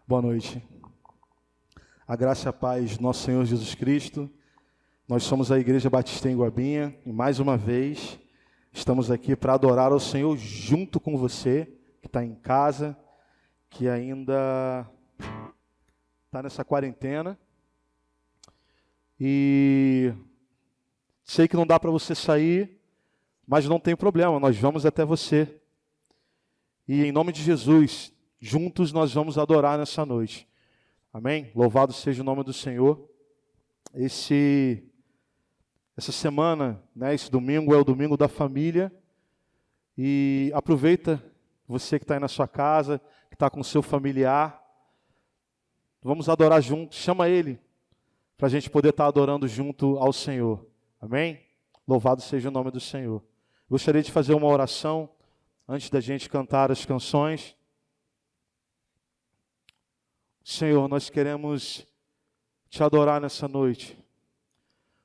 Boa noite. A graça e a paz do nosso Senhor Jesus Cristo. Nós somos a Igreja Batista em Guabinha e mais uma vez estamos aqui para adorar ao Senhor junto com você que está em casa, que ainda está nessa quarentena. E sei que não dá para você sair, mas não tem problema, nós vamos até você. E em nome de Jesus, juntos nós vamos adorar nessa noite. Amém? Louvado seja o nome do Senhor. Essa semana, esse domingo é o domingo da família. E aproveita, você que está aí na sua casa, que está com o seu familiar. Vamos adorar juntos, chama ele, para a gente poder estar adorando junto ao Senhor. Amém? Louvado seja o nome do Senhor. Gostaria de fazer uma oração antes da gente cantar as canções. Senhor, nós queremos te adorar nessa noite.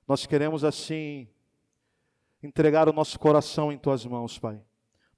Nós queremos assim entregar o nosso coração em tuas mãos, Pai.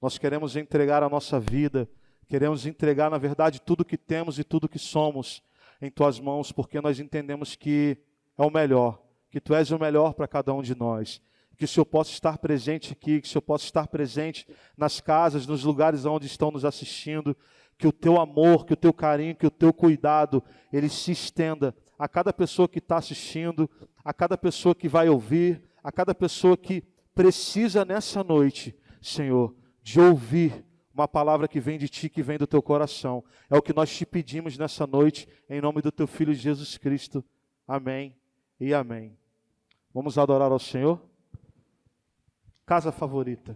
Nós queremos entregar a nossa vida, queremos entregar, na verdade, tudo que temos e tudo que somos em tuas mãos, porque nós entendemos que é o melhor, que tu és o melhor para cada um de nós. Que o Senhor possa estar presente aqui, que o Senhor possa estar presente nas casas, nos lugares onde estão nos assistindo, que o teu amor, que o teu carinho, que o teu cuidado, ele se estenda a cada pessoa que está assistindo, a cada pessoa que vai ouvir, a cada pessoa que precisa nessa noite, Senhor, de ouvir uma palavra que vem de Ti, que vem do Teu coração. É o que nós te pedimos nessa noite, em nome do Teu Filho Jesus Cristo. Amém e amém. Vamos adorar ao Senhor? Casa favorita.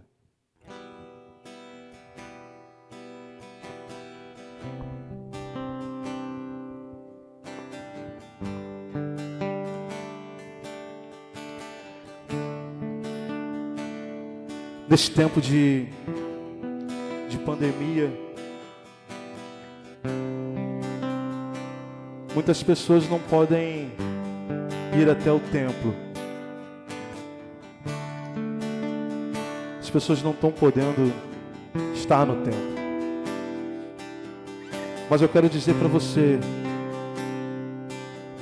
Nesse tempo de pandemia, muitas pessoas não podem ir até o templo. As pessoas não estão podendo estar no templo. Mas eu quero dizer para você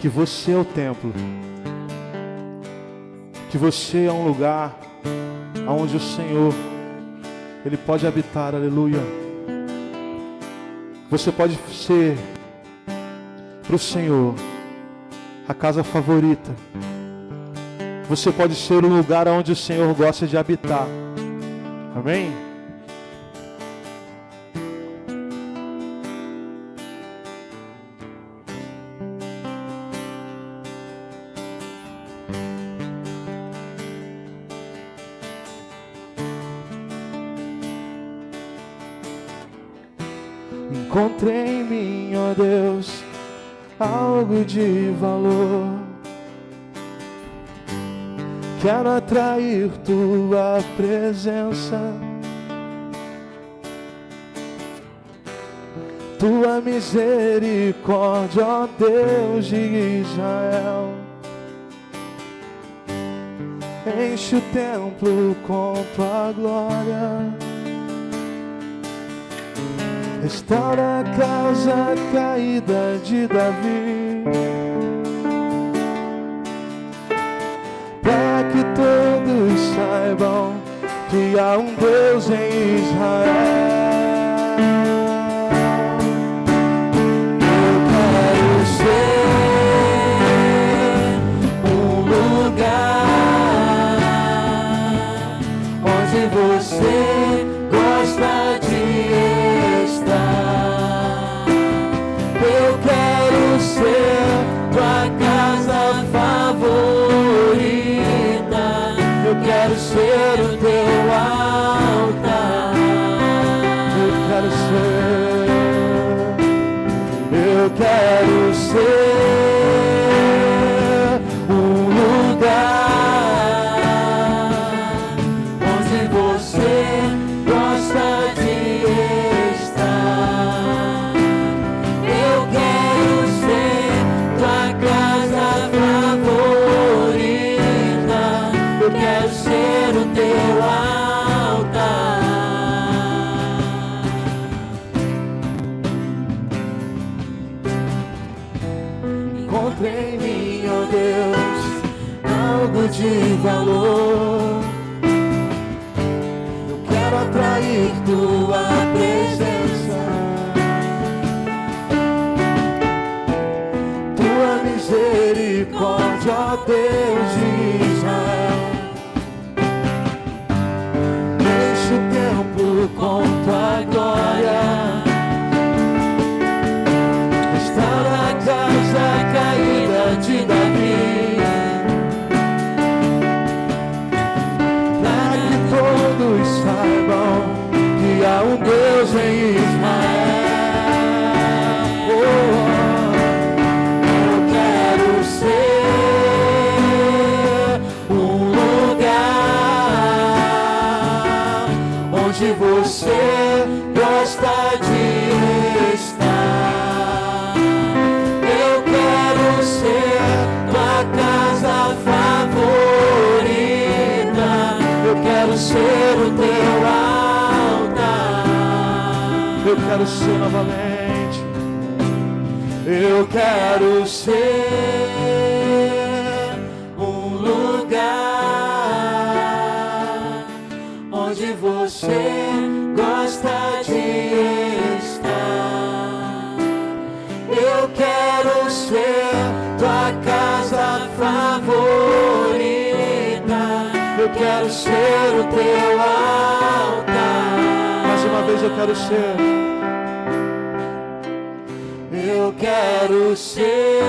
que você é o templo. Que você é um lugar onde o Senhor, Ele pode habitar, aleluia. Você pode ser para o Senhor a casa favorita. Você pode ser o lugar onde o Senhor gosta de habitar. Amém? Encontrei em mim, ó Deus, algo de valor. Quero atrair tua presença, tua misericórdia, ó Deus de Israel. Enche o templo com tua glória. Restaura a casa caída de Davi, para que todos saibam que há um Deus em Israel. Eu quero ser um lugar onde você gosta de estar. Eu quero ser tua casa favorita. Eu quero ser o teu altar. encontre em mim, ó Deus, algo de valor. Eu quero atrair tua presença, tua misericórdia, ó Deus de Israel. Enche o tempo com tua glória, restaura a casa caída de Davi, para que todos saibam que há um Deus em Israel. Oh, eu quero ser um lugar onde você gosta de estar. Eu quero ser tua casa favorita. Eu quero ser o teu altar. Eu quero ser novamente. Eu quero ser um lugar onde você gosta de estar. Eu quero ser tua casa favorita. Eu quero ser o teu altar. Mais uma vez eu quero ser. Eu quero ser.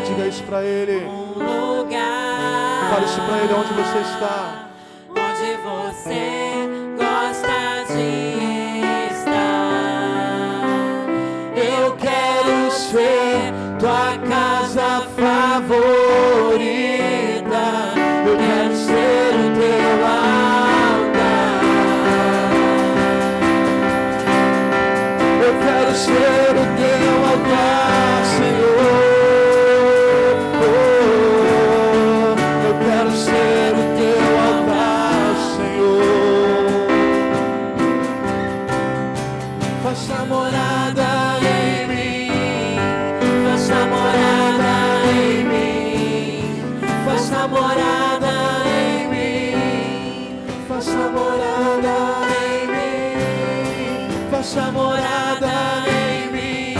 Diga isso pra ele. Um lugar. Fale isso pra ele onde você está. Onde você gosta de estar. Eu quero ser tua casa favorita. Eu quero ser o teu altar. Eu quero ser o teu altar, Senhor. Oh, eu quero ser o teu altar, Senhor. Faça morada em mim, faça morada em mim, faça morada em mim, faça morada em mim, faça morada em mim,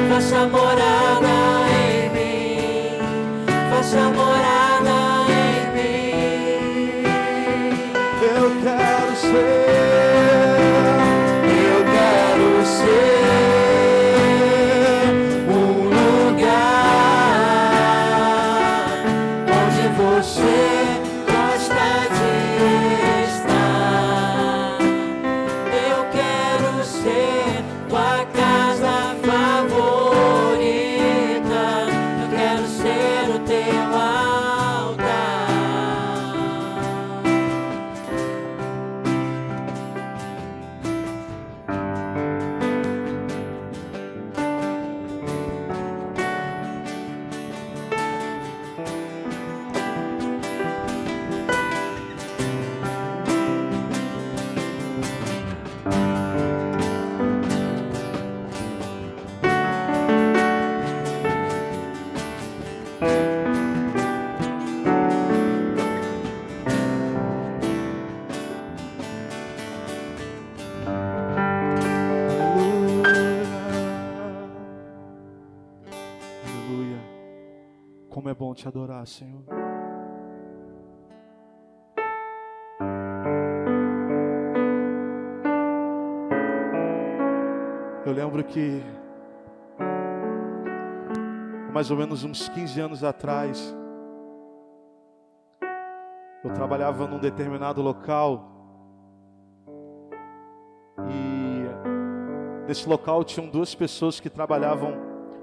faça morada em mim, faça morada em mim. Eu quero ser um lugar onde você gosta de estar. Eu quero ser tua casa favorita. Eu quero ser o teu altar. Aleluia. Como é bom te adorar, Senhor. Eu lembro que mais ou menos uns 15 anos atrás, eu trabalhava num determinado local e nesse local tinham duas pessoas que trabalhavam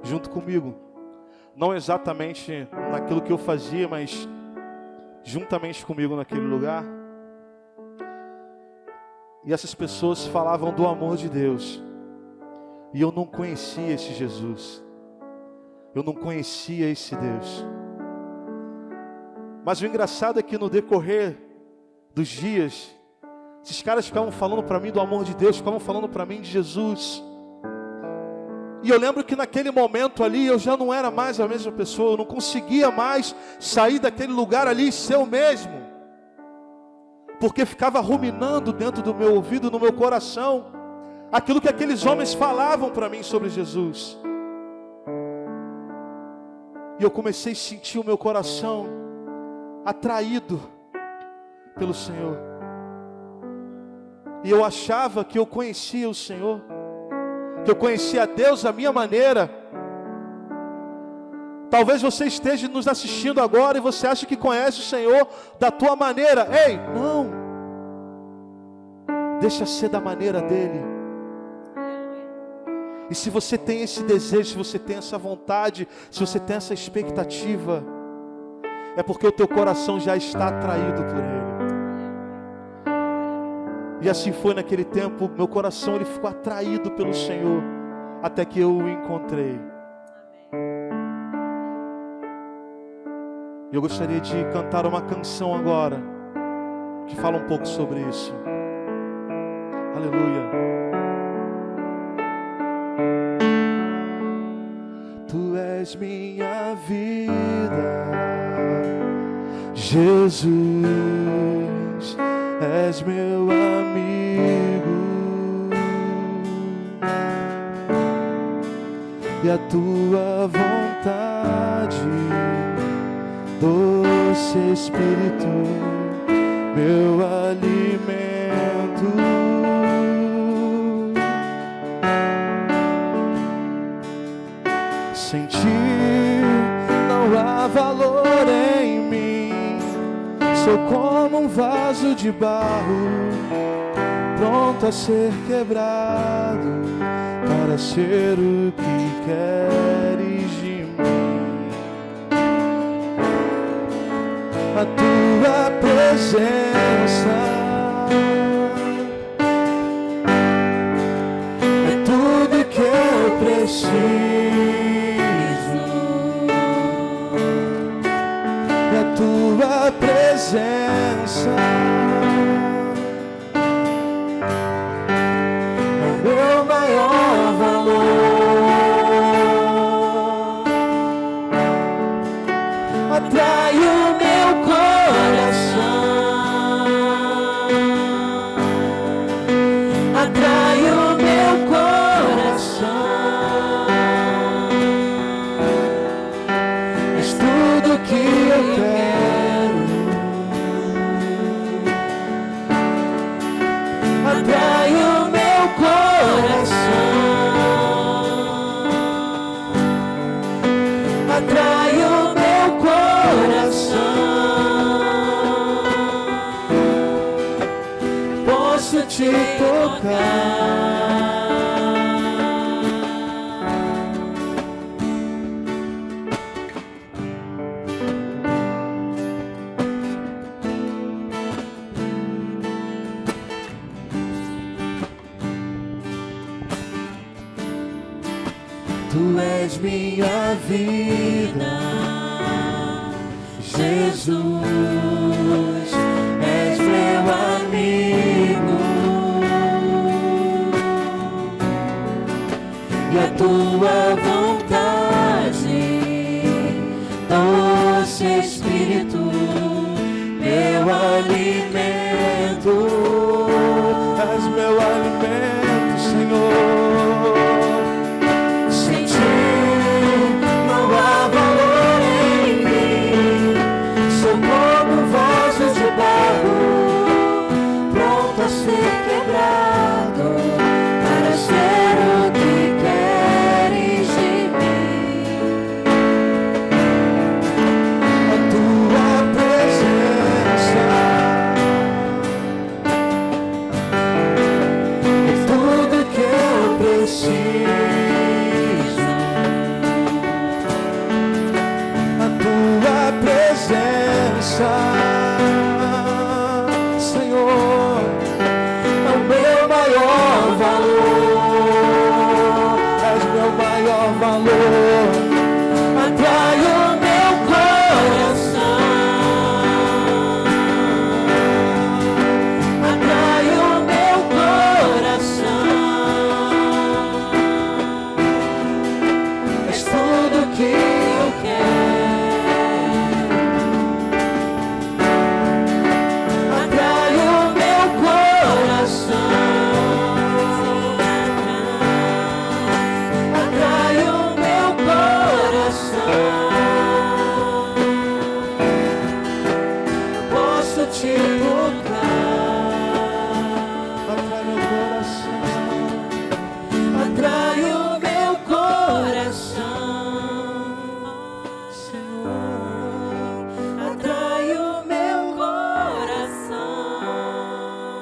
junto comigo. Não exatamente naquilo que eu fazia, mas juntamente comigo naquele lugar. E essas pessoas falavam do amor de Deus. E eu não conhecia esse Jesus. Eu não conhecia esse Deus. Mas o engraçado é que no decorrer dos dias, esses caras ficavam falando para mim do amor de Deus, ficavam falando para mim de Jesus. E eu lembro que naquele momento ali eu já não era mais a mesma pessoa, eu não conseguia mais sair daquele lugar ali e ser o mesmo, porque ficava ruminando dentro do meu ouvido, no meu coração, aquilo que aqueles homens falavam para mim sobre Jesus. E eu comecei a sentir o meu coração atraído pelo Senhor. E eu achava que eu conhecia o Senhor, que eu conhecia a Deus à minha maneira. Talvez você esteja nos assistindo agora e você acha que conhece o Senhor da tua maneira. Ei, não. Deixa ser da maneira dele. E se você tem esse desejo, se você tem essa vontade, se você tem essa expectativa, é porque o teu coração já está atraído por Ele. E assim foi naquele tempo, meu coração ele ficou atraído pelo Senhor, até que eu o encontrei. E eu gostaria de cantar uma canção agora, que fala um pouco sobre isso. Aleluia. Tu és minha vida, Jesus, és meu amigo, e a tua vontade, doce Espírito, meu alimento. Sem ti não há valor em mim. Sou como um vaso de barro, pronto a ser quebrado, para ser o que queres de mim. A tua presença é tudo que eu preciso. Tua presença é o meu maior valor. Atrai o meu coração, atrai o meu coração. És tudo que eu quero. Atrai o meu coração, atrai o meu coração. Posso te tocar. Tu és minha vida, Jesus, és meu amigo, e a tua vontade, doce Espírito, meu alimento. És meu alimento, Senhor. Quebrado para ser o que queres de atrai o meu coração, Senhor, atrai o meu coração.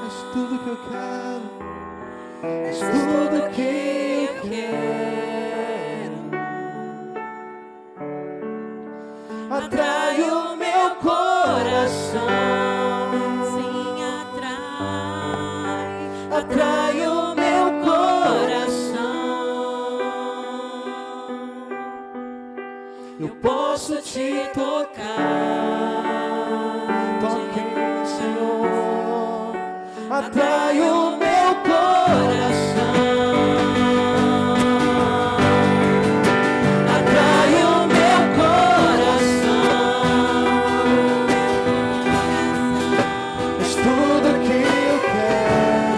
és tudo que eu quero, és Tudo que eu quero, atrai o meu coração. Sim, atrai o meu coração. Eu posso te tocar, toque, Senhor, atrai o meu coração. Atrai o meu coração. és tudo que eu quero,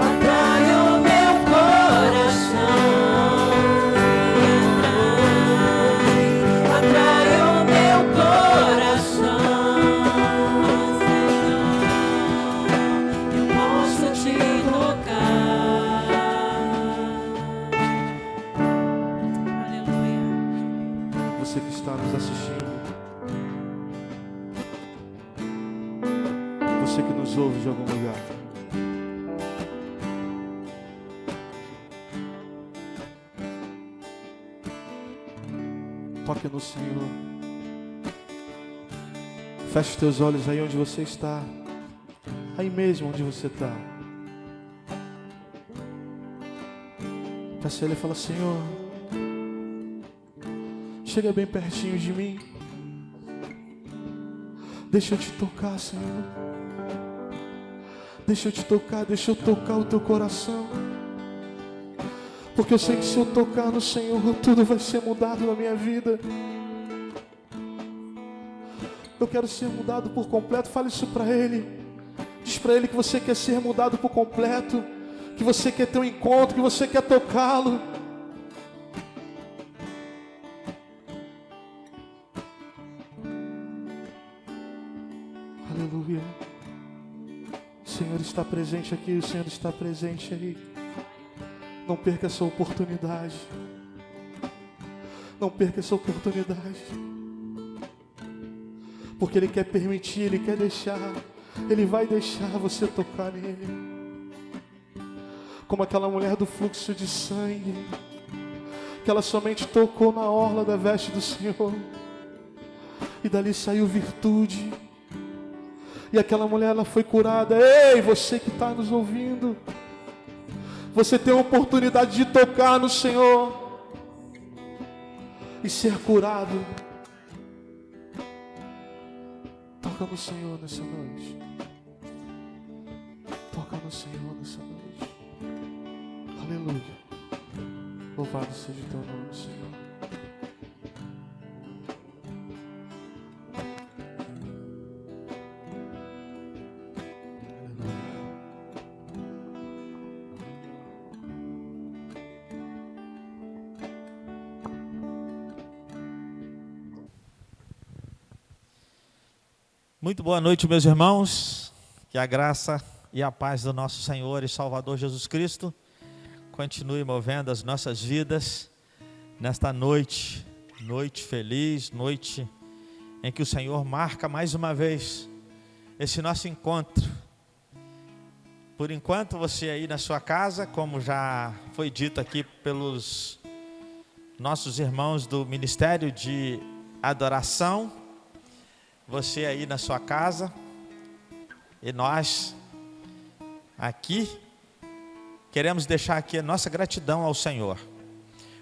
Atrai o meu coração. Atrai o meu coração. Eu posso te tocar. Aleluia. você que está nos assistindo, você que nos ouve de algum lugar, toque no Senhor, feche teus olhos aí onde você está, aí mesmo onde você está, peça a Ele e fala: Senhor, chega bem pertinho de mim, deixa eu te tocar, Senhor, deixa eu te tocar, deixa eu tocar o teu coração, porque eu sei que se eu tocar no Senhor, tudo vai ser mudado na minha vida. Eu quero ser mudado por completo. Fale isso para Ele, diz para Ele que você quer ser mudado por completo, que você quer ter um encontro, que você quer tocá-lo. Aleluia. O Senhor está presente aqui, o Senhor está presente aí. Não perca essa oportunidade. Não perca essa oportunidade. Porque Ele quer permitir, Ele quer deixar, Ele vai deixar você tocar nele. Como aquela mulher do fluxo de sangue, que ela somente tocou na orla da veste do Senhor, e dali saiu virtude. E aquela mulher, ela foi curada. Ei, você que está nos ouvindo, você tem a oportunidade de tocar no Senhor e ser curado. Toca no Senhor nessa noite. Toca no Senhor nessa noite. Aleluia. Louvado seja o teu nome, Senhor. Muito boa noite, meus irmãos. Que a graça e a paz do nosso Senhor e Salvador Jesus Cristo continue movendo as nossas vidas nesta noite, noite feliz, noite em que o Senhor marca mais uma vez esse nosso encontro. Por enquanto, você aí na sua casa, como já foi dito aqui pelos nossos irmãos do Ministério de Adoração, você aí na sua casa, e nós aqui queremos deixar aqui a nossa gratidão ao Senhor,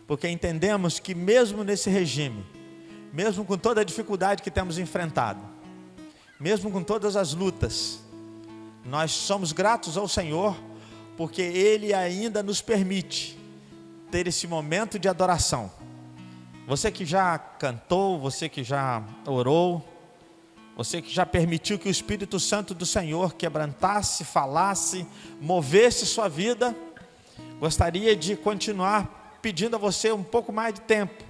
porque entendemos que mesmo nesse regime, mesmo com toda a dificuldade que temos enfrentado, mesmo com todas as lutas, nós somos gratos ao Senhor, porque Ele ainda nos permite ter esse momento de adoração. Você que já cantou, você que já orou, você que já permitiu que o Espírito Santo do Senhor quebrantasse, falasse, movesse sua vida, gostaria de continuar pedindo a você um pouco mais de tempo,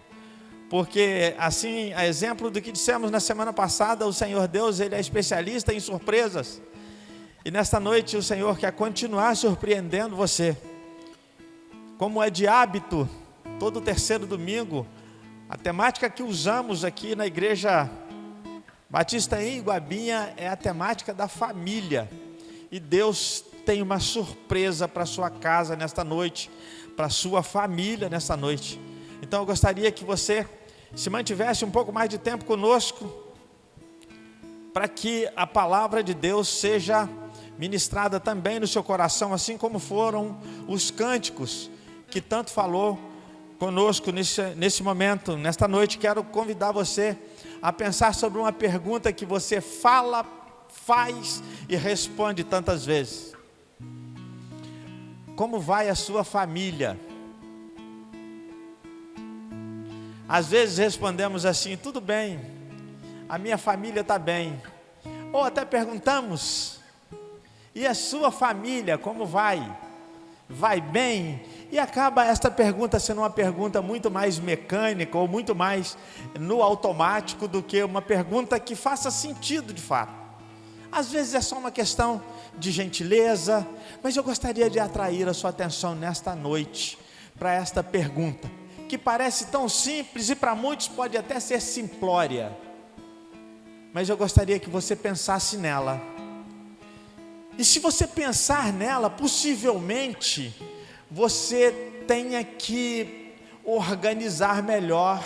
porque assim, a exemplo do que dissemos na semana passada, o Senhor Deus, Ele é especialista em surpresas. E nesta noite o Senhor quer continuar surpreendendo você. Como é de hábito, todo terceiro domingo, a temática que usamos aqui na Igreja Batista em Iguabinha é a temática da família. E Deus tem uma surpresa para a sua casa nesta noite, para a sua família nesta noite. Então eu gostaria que você se mantivesse um pouco mais de tempo conosco, para que a palavra de Deus seja ministrada também no seu coração, assim como foram os cânticos que tanto falou conosco nesse momento. Nesta noite quero convidar você a pensar sobre uma pergunta que você fala, faz e responde tantas vezes. Como vai a sua família? Às vezes respondemos assim: tudo bem, a minha família está bem. Ou até perguntamos: e a sua família, como vai? Vai bem? E acaba esta pergunta sendo uma pergunta muito mais mecânica, ou muito mais no automático, do que uma pergunta que faça sentido de fato. Às vezes é só uma questão de gentileza, mas eu gostaria de atrair a sua atenção nesta noite para esta pergunta, que parece tão simples e para muitos pode até ser simplória, mas eu gostaria que você pensasse nela. E se você pensar nela, possivelmente você tenha que organizar melhor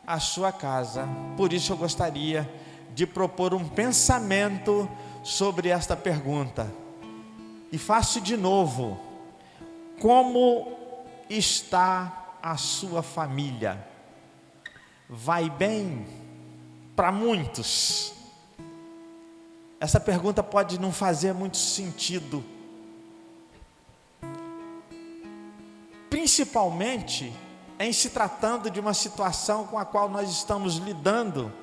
a sua casa. Por isso eu gostaria de propor um pensamento sobre esta pergunta. E faço de novo: como está a sua família? Vai bem? Para muitos, essa pergunta pode não fazer muito sentido, principalmente em se tratando de uma situação com a qual nós estamos lidando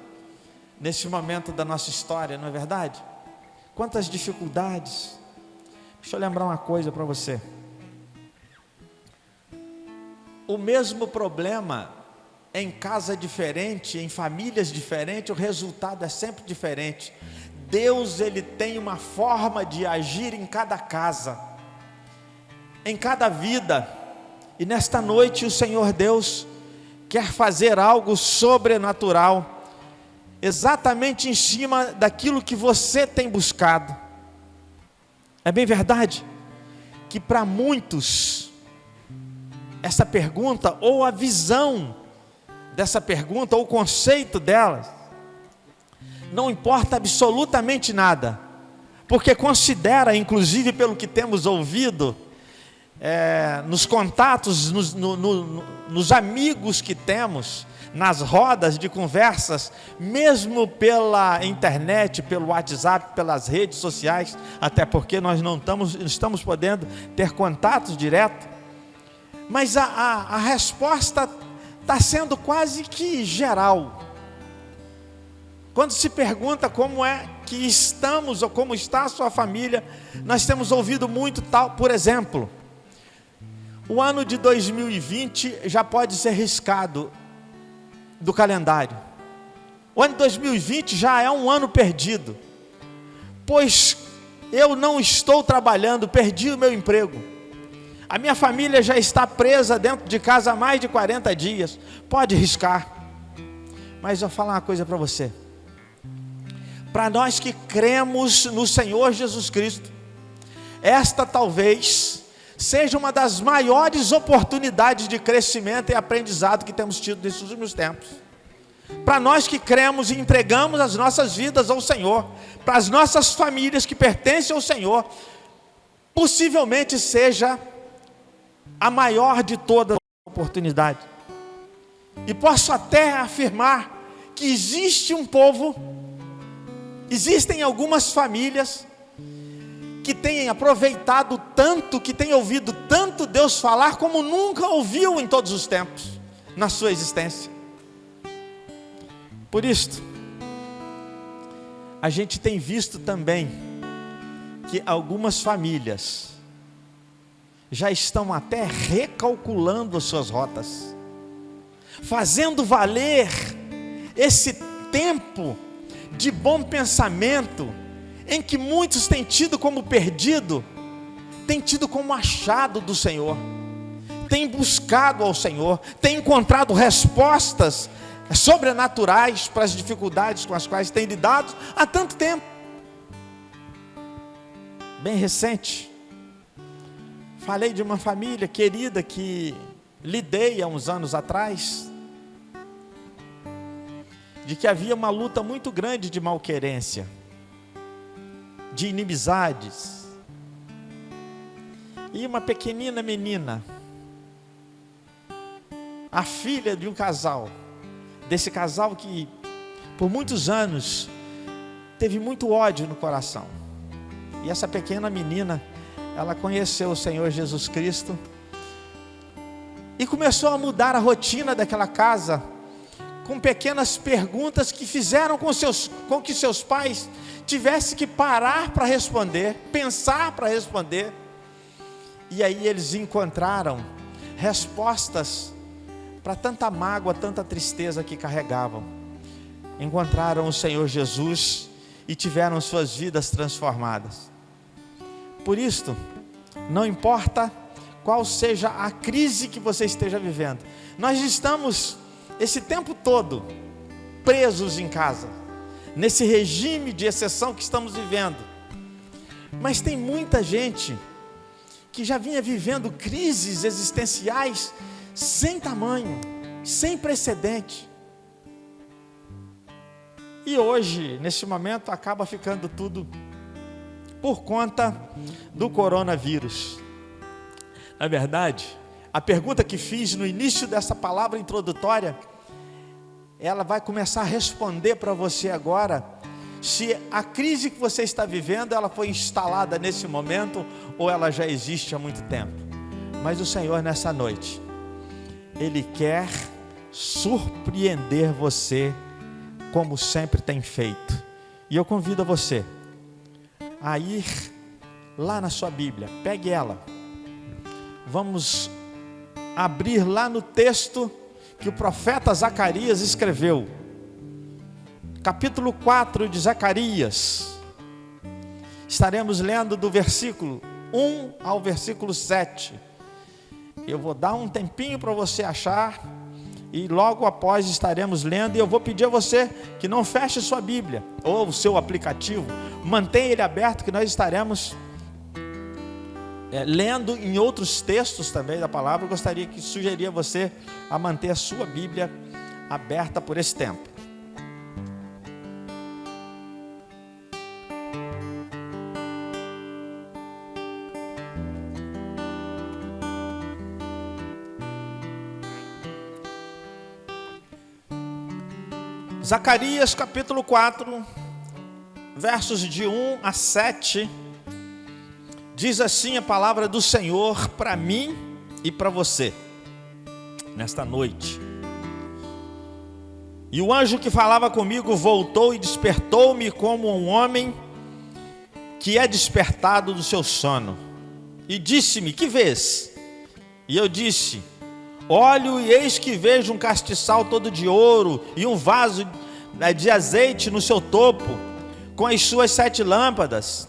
nesse momento da nossa história, não é verdade? Quantas dificuldades. Deixa eu lembrar uma coisa para você. O mesmo problema em casa diferente, em famílias diferentes, o resultado é sempre diferente. Deus, Ele tem uma forma de agir em cada casa, em cada vida. E nesta noite o Senhor Deus quer fazer algo sobrenatural, exatamente em cima daquilo que você tem buscado. É bem verdade que para muitos essa pergunta, ou a visão dessa pergunta, ou o conceito dela, não importa absolutamente nada, porque considera, inclusive pelo que temos ouvido, nos contatos, nos amigos que temos, nas rodas de conversas, mesmo pela internet, pelo WhatsApp, pelas redes sociais, até porque nós não estamos podendo ter contatos direto, mas a resposta está sendo quase que geral. Quando se pergunta como é que estamos, ou como está a sua família, nós temos ouvido muito tal. Por exemplo, o ano de 2020 já pode ser riscado do calendário. O ano de 2020 já é um ano perdido, pois eu não estou trabalhando, perdi o meu emprego. A minha família já está presa dentro de casa há mais de 40 dias. Pode riscar. Mas eu vou falar uma coisa para você. Para nós que cremos no Senhor Jesus Cristo, esta talvez seja uma das maiores oportunidades de crescimento e aprendizado que temos tido nesses últimos tempos. Para nós que cremos e entregamos as nossas vidas ao Senhor, para as nossas famílias que pertencem ao Senhor, possivelmente seja a maior de todas as oportunidades. E posso até afirmar que existe um povo, existem algumas famílias que têm aproveitado tanto, que têm ouvido tanto Deus falar como nunca ouviu em todos os tempos na sua existência. Por isto, a gente tem visto também que algumas famílias já estão até recalculando as suas rotas. fazendo valer esse tempo de bom pensamento, em que muitos têm tido como perdido, têm tido como achado do Senhor, têm buscado ao Senhor, têm encontrado respostas sobrenaturais para as dificuldades com as quais têm lidado há tanto tempo. Bem recente, falei de uma família querida que lidei há uns anos atrás, de que havia uma luta muito grande de malquerência, de inimizades, e uma pequenina menina, a filha de um casal, desse casal que por muitos anos teve muito ódio no coração, e essa pequena menina, ela conheceu o Senhor Jesus Cristo, e começou a mudar a rotina daquela casa, com pequenas perguntas que fizeram com que seus pais tivessem que parar para responder, pensar para responder. E aí eles encontraram respostas para tanta mágoa, tanta tristeza que carregavam. Encontraram o Senhor Jesus e tiveram suas vidas transformadas. Por isto, não importa qual seja a crise que você esteja vivendo, nós estamos esse tempo todo presos em casa, nesse regime de exceção que estamos vivendo. Mas tem muita gente que já vinha vivendo crises existenciais sem tamanho, sem precedente. E hoje, nesse momento, acaba ficando tudo por conta do coronavírus. Na verdade, a pergunta que fiz no início dessa palavra introdutória, ela vai começar a responder para você agora, se a crise que você está vivendo, ela foi instalada nesse momento, ou ela já existe há muito tempo. Mas o Senhor nessa noite, Ele quer surpreender você, como sempre tem feito. E eu convido você a ir lá na sua Bíblia, pegue ela, vamos abrir lá no texto que o profeta Zacarias escreveu, capítulo 4 de Zacarias. Estaremos lendo do versículo 1 ao versículo 7. Eu vou dar um tempinho para você achar, e logo após estaremos lendo, e eu vou pedir a você que não feche sua Bíblia, ou o seu aplicativo, mantenha ele aberto, que nós estaremos lendo em outros textos também da palavra. Eu sugeria você a manter a sua Bíblia aberta por esse tempo. Zacarias capítulo 4, versos de 1 a 7, diz assim a palavra do Senhor para mim e para você, nesta noite. E o anjo que falava comigo voltou e despertou-me como um homem que é despertado do seu sono. E disse-me: que vês? E eu disse: olho e eis que vejo um castiçal todo de ouro e um vaso de azeite no seu topo, com as suas 7 lâmpadas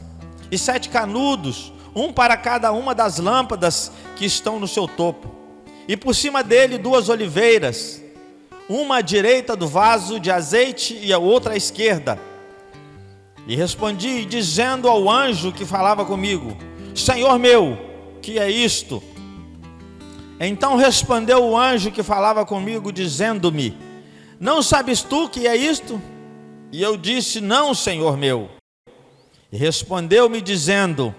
e 7 canudos, um para cada uma das lâmpadas que estão no seu topo. E por cima dele 2 oliveiras, uma à direita do vaso de azeite e a outra à esquerda. E respondi, dizendo ao anjo que falava comigo: Senhor meu, que é isto? Então respondeu o anjo que falava comigo, dizendo-me: não sabes tu que é isto? E eu disse: não, Senhor meu. E respondeu-me dizendo: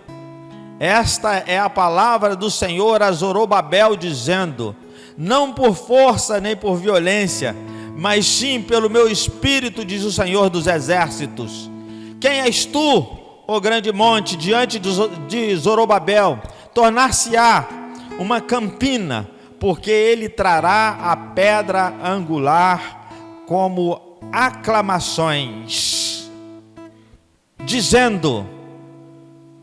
esta é a palavra do Senhor a Zorobabel, dizendo: não por força nem por violência, mas sim pelo meu espírito, diz o Senhor dos exércitos. Quem és tu, ó grande monte, diante de Zorobabel? Tornar-se-á uma campina, porque ele trará a pedra angular como aclamações, dizendo: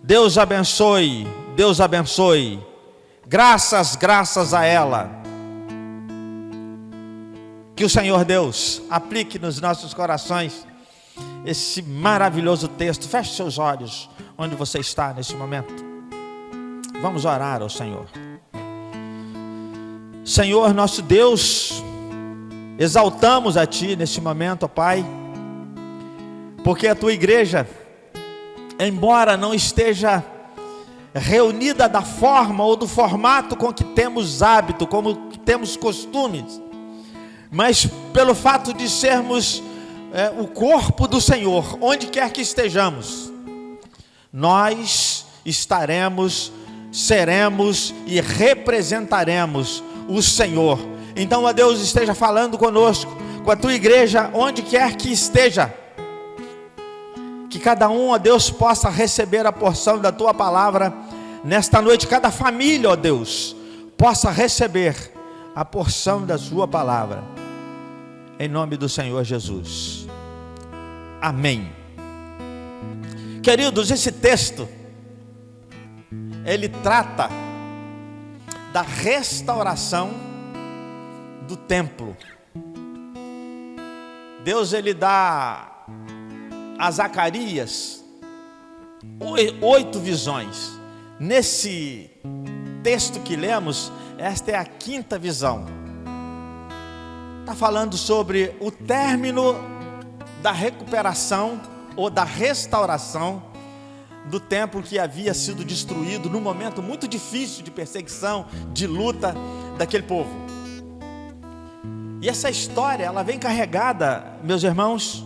Deus abençoe, Deus abençoe, graças a ela. Que o Senhor Deus aplique nos nossos corações esse maravilhoso texto. Feche seus olhos onde você está nesse momento. Vamos orar ao Senhor. Senhor nosso Deus, exaltamos a Ti nesse momento, ó Pai, porque a Tua igreja, embora não esteja reunida da forma ou do formato com que temos hábito, como que temos costumes, mas pelo fato de sermos o corpo do Senhor, onde quer que estejamos, nós estaremos, seremos e representaremos o Senhor. Então, ó Deus, esteja falando conosco, com a Tua igreja, onde quer que esteja, que cada um, ó Deus, possa receber a porção da Tua palavra nesta noite. Cada família, ó Deus, possa receber a porção da Sua palavra, em nome do Senhor Jesus. Amém. Queridos, esse texto, ele trata da restauração do templo. Deus, ele dá a Zacarias 8 visões. Nesse texto que lemos, esta é a 5ª visão. Está falando sobre o término da recuperação ou da restauração do templo que havia sido destruído num momento muito difícil de perseguição, de luta daquele povo. E essa história, ela vem carregada, meus irmãos,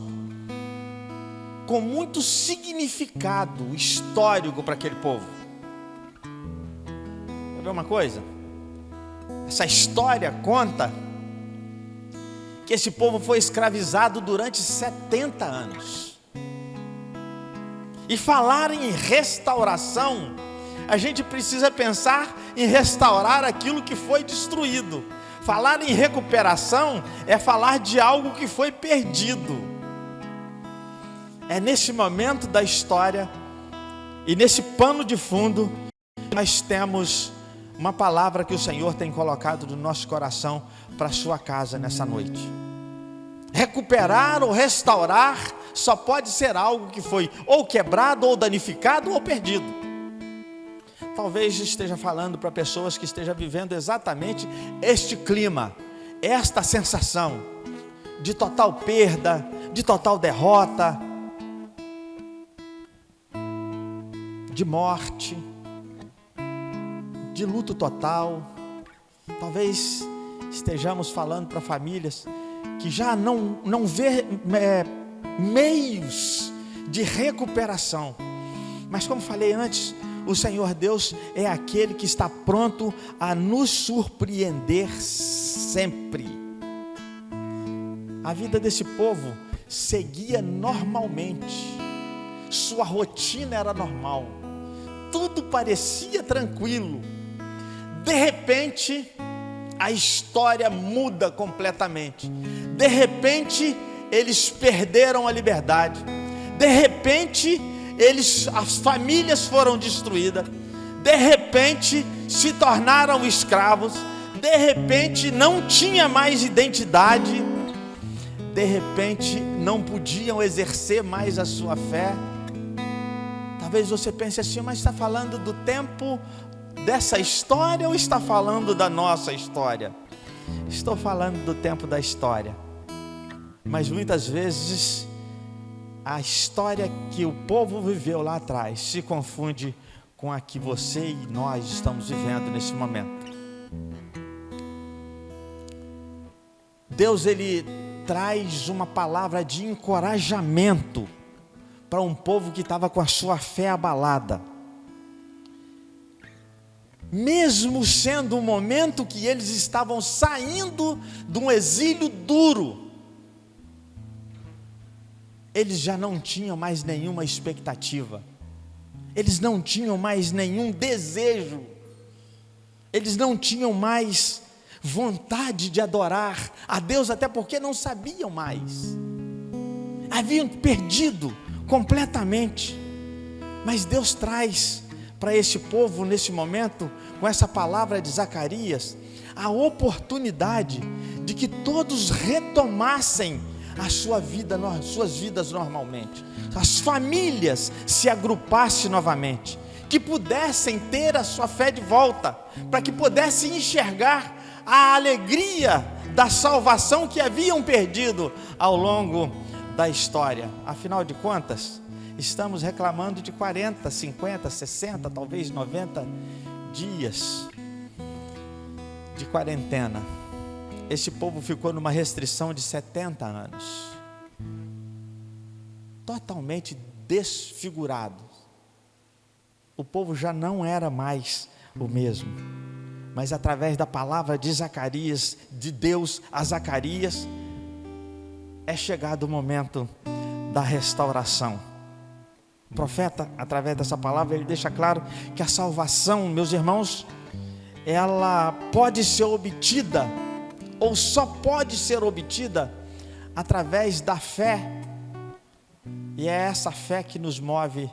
com muito significado histórico para aquele povo. Quer ver uma coisa? Essa história conta que esse povo foi escravizado durante 70 anos. E falar em restauração, a gente precisa pensar em restaurar aquilo que foi destruído. Falar em recuperação é falar de algo que foi perdido. É nesse momento da história e nesse pano de fundo nós temos uma palavra que o Senhor tem colocado no nosso coração para a sua casa nessa noite. Recuperar ou restaurar só pode ser algo que foi ou quebrado, ou danificado, ou perdido. Talvez esteja falando para pessoas que estejam vivendo exatamente este clima, esta sensação de total perda, de total derrota, de morte, de luto total. Talvez estejamos falando para famílias que já não vê meios de recuperação. Mas como falei antes, o Senhor Deus é aquele que está pronto a nos surpreender sempre. A vida desse povo seguia normalmente, sua rotina era normal, tudo parecia tranquilo. De repente, a história muda completamente. De repente, eles perderam a liberdade. De repente, as famílias foram destruídas. De repente, se tornaram escravos. De repente, não tinha mais identidade. De repente, não podiam exercer mais a sua fé. Talvez você pense assim, mas está falando do tempo dessa história ou está falando da nossa história? Estou falando do tempo da história. Mas muitas vezes a história que o povo viveu lá atrás se confunde com a que você e nós estamos vivendo nesse momento. Deus, ele traz uma palavra de encorajamento para um povo que estava com a sua fé abalada. Mesmo sendo um momento que eles estavam saindo de um exílio duro, eles já não tinham mais nenhuma expectativa, eles não tinham mais nenhum desejo, eles não tinham mais vontade de adorar a Deus, até porque não sabiam mais, haviam perdido completamente. Mas Deus traz para esse povo nesse momento, com essa palavra de Zacarias, a oportunidade de que todos retomassem a sua vida, suas vidas normalmente, as famílias se agrupassem novamente, que pudessem ter a sua fé de volta, para que pudessem enxergar a alegria da salvação que haviam perdido ao longo da história. Afinal de contas, estamos reclamando de 40, 50, 60, talvez 90 dias de quarentena. Esse povo ficou numa restrição de 70 anos, totalmente desfigurado. O povo já não era mais o mesmo, mas através da palavra de Zacarias, de Deus a Zacarias, é chegado o momento da restauração. O profeta, através dessa palavra, ele deixa claro que a salvação, meus irmãos, ela pode ser obtida, ou só pode ser obtida através da fé, e é essa fé que nos move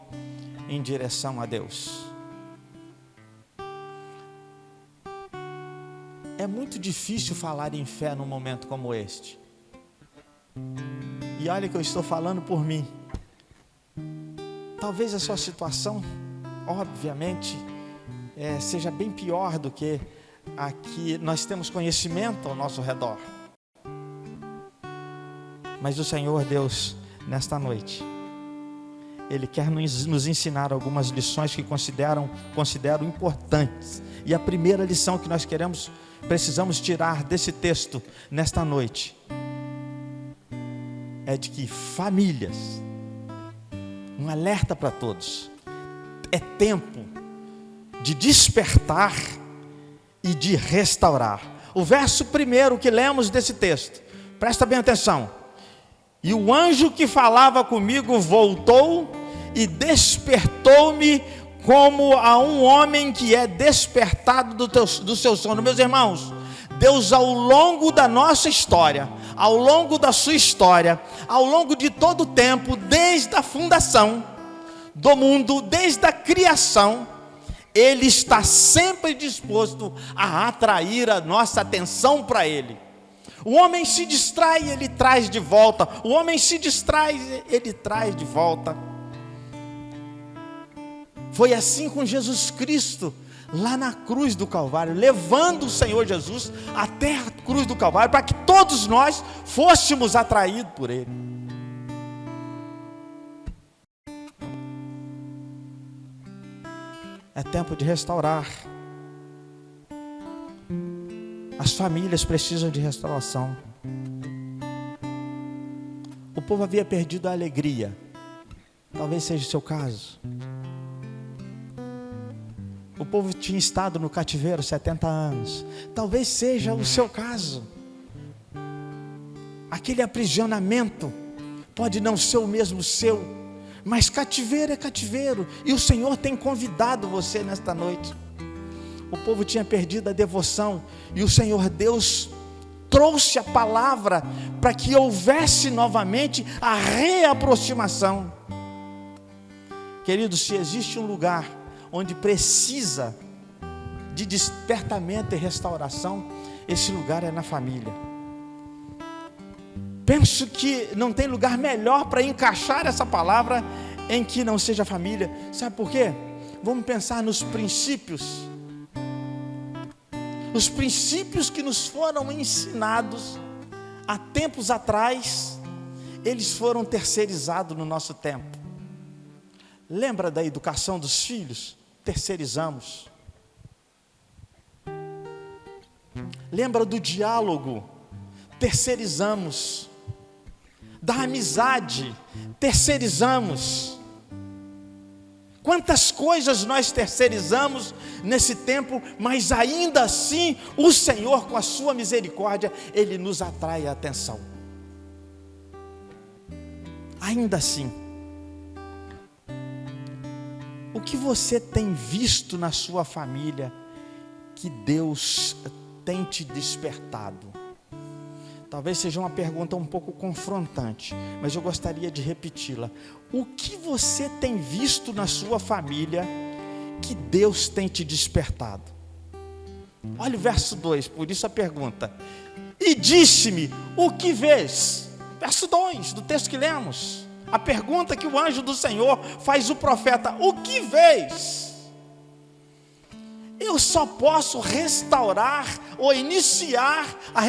em direção a Deus. É muito difícil falar em fé num momento como este, e olha que eu estou falando por mim. Talvez a sua situação, obviamente, seja bem pior do que a que nós temos conhecimento ao nosso redor. Mas o Senhor Deus, nesta noite, Ele quer nos ensinar algumas lições que considero importantes. E a primeira lição que nós precisamos tirar desse texto nesta noite, é de que famílias, um alerta para todos, é tempo de despertar e de restaurar. O verso primeiro que lemos desse texto, presta bem atenção: e o anjo que falava comigo voltou e despertou-me como a um homem que é despertado do seu sono. Meus irmãos, Deus, ao longo da nossa história, ao longo da sua história, ao longo de todo o tempo, desde a fundação do mundo, desde a criação, Ele está sempre disposto a atrair a nossa atenção para Ele. O homem se distrai, Ele traz de volta. O homem se distrai, Ele traz de volta. Foi assim com Jesus Cristo, lá na cruz do Calvário, levando o Senhor Jesus até a cruz do Calvário, para que todos nós fôssemos atraídos por Ele. É tempo de restaurar. As famílias precisam de restauração. O povo havia perdido a alegria. Talvez seja o seu caso. O povo tinha estado no cativeiro 70 anos. Talvez seja o seu caso. Aquele aprisionamento pode não ser o mesmo seu, mas cativeiro é cativeiro, e o Senhor tem convidado você nesta noite. O povo tinha perdido a devoção, e o Senhor Deus trouxe a palavra para que houvesse novamente a reaproximação. Queridos, se existe um lugar onde precisa de despertamento e restauração, esse lugar é na família. Penso que não tem lugar melhor para encaixar essa palavra em que não seja a família. Sabe por quê? Vamos pensar nos princípios. Os princípios que nos foram ensinados há tempos atrás, eles foram terceirizados no nosso tempo. Lembra da educação dos filhos? Terceirizamos. Lembra do diálogo? Terceirizamos. Da amizade? Terceirizamos. Quantas coisas nós terceirizamos nesse tempo, mas ainda assim o Senhor, com a sua misericórdia, Ele nos atrai a atenção. Ainda assim. O que você tem visto na sua família que Deus tem te despertado? Talvez seja uma pergunta um pouco confrontante, mas eu gostaria de repeti-la. O que você tem visto na sua família que Deus tem te despertado? Olha o verso 2, por isso a pergunta. E disse-me, o que vês? Verso 2 do texto que lemos. A pergunta que o anjo do Senhor faz o profeta, o que vês? Eu só posso restaurar ou iniciar a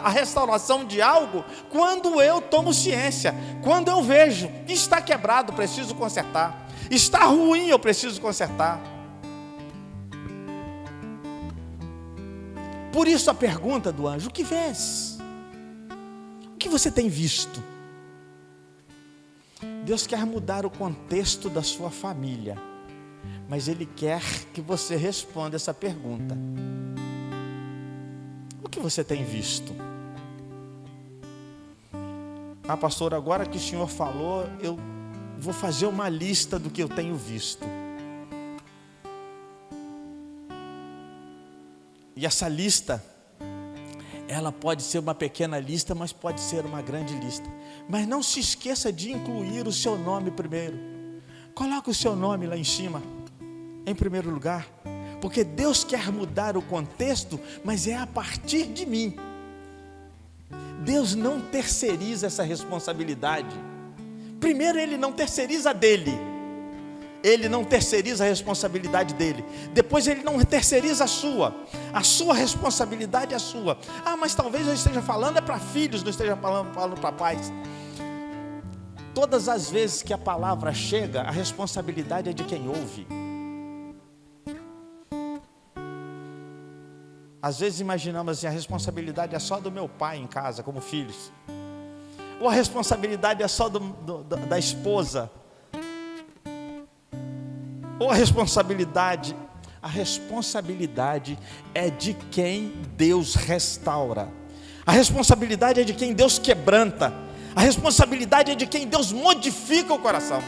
restauração de algo quando eu tomo ciência, quando eu vejo, está quebrado, preciso consertar, está ruim, eu preciso consertar. Por isso a pergunta do anjo, o que vês? O que você tem visto? Deus quer mudar o contexto da sua família, mas Ele quer que você responda essa pergunta. O que você tem visto? Ah, pastor, agora que o senhor falou, eu vou fazer uma lista do que eu tenho visto. E essa lista, ela pode ser uma pequena lista, mas pode ser uma grande lista. Mas não se esqueça de incluir o seu nome primeiro. Coloque o seu nome lá em cima, em primeiro lugar. Porque Deus quer mudar o contexto, mas é a partir de mim. Deus não terceiriza essa responsabilidade. Primeiro, Ele não terceiriza dele. Ele não terceiriza a responsabilidade dele. Depois Ele não terceiriza a sua. A sua responsabilidade é a sua. Ah, mas talvez eu esteja falando é para filhos, não esteja falando para pais. Todas as vezes que a palavra chega, a responsabilidade é de quem ouve. Às vezes imaginamos assim, a responsabilidade é só do meu pai em casa, como filhos. Ou a responsabilidade é só da esposa. Ou a responsabilidade é de quem Deus restaura. A responsabilidade é de quem Deus quebranta. A responsabilidade é de quem Deus modifica o coração.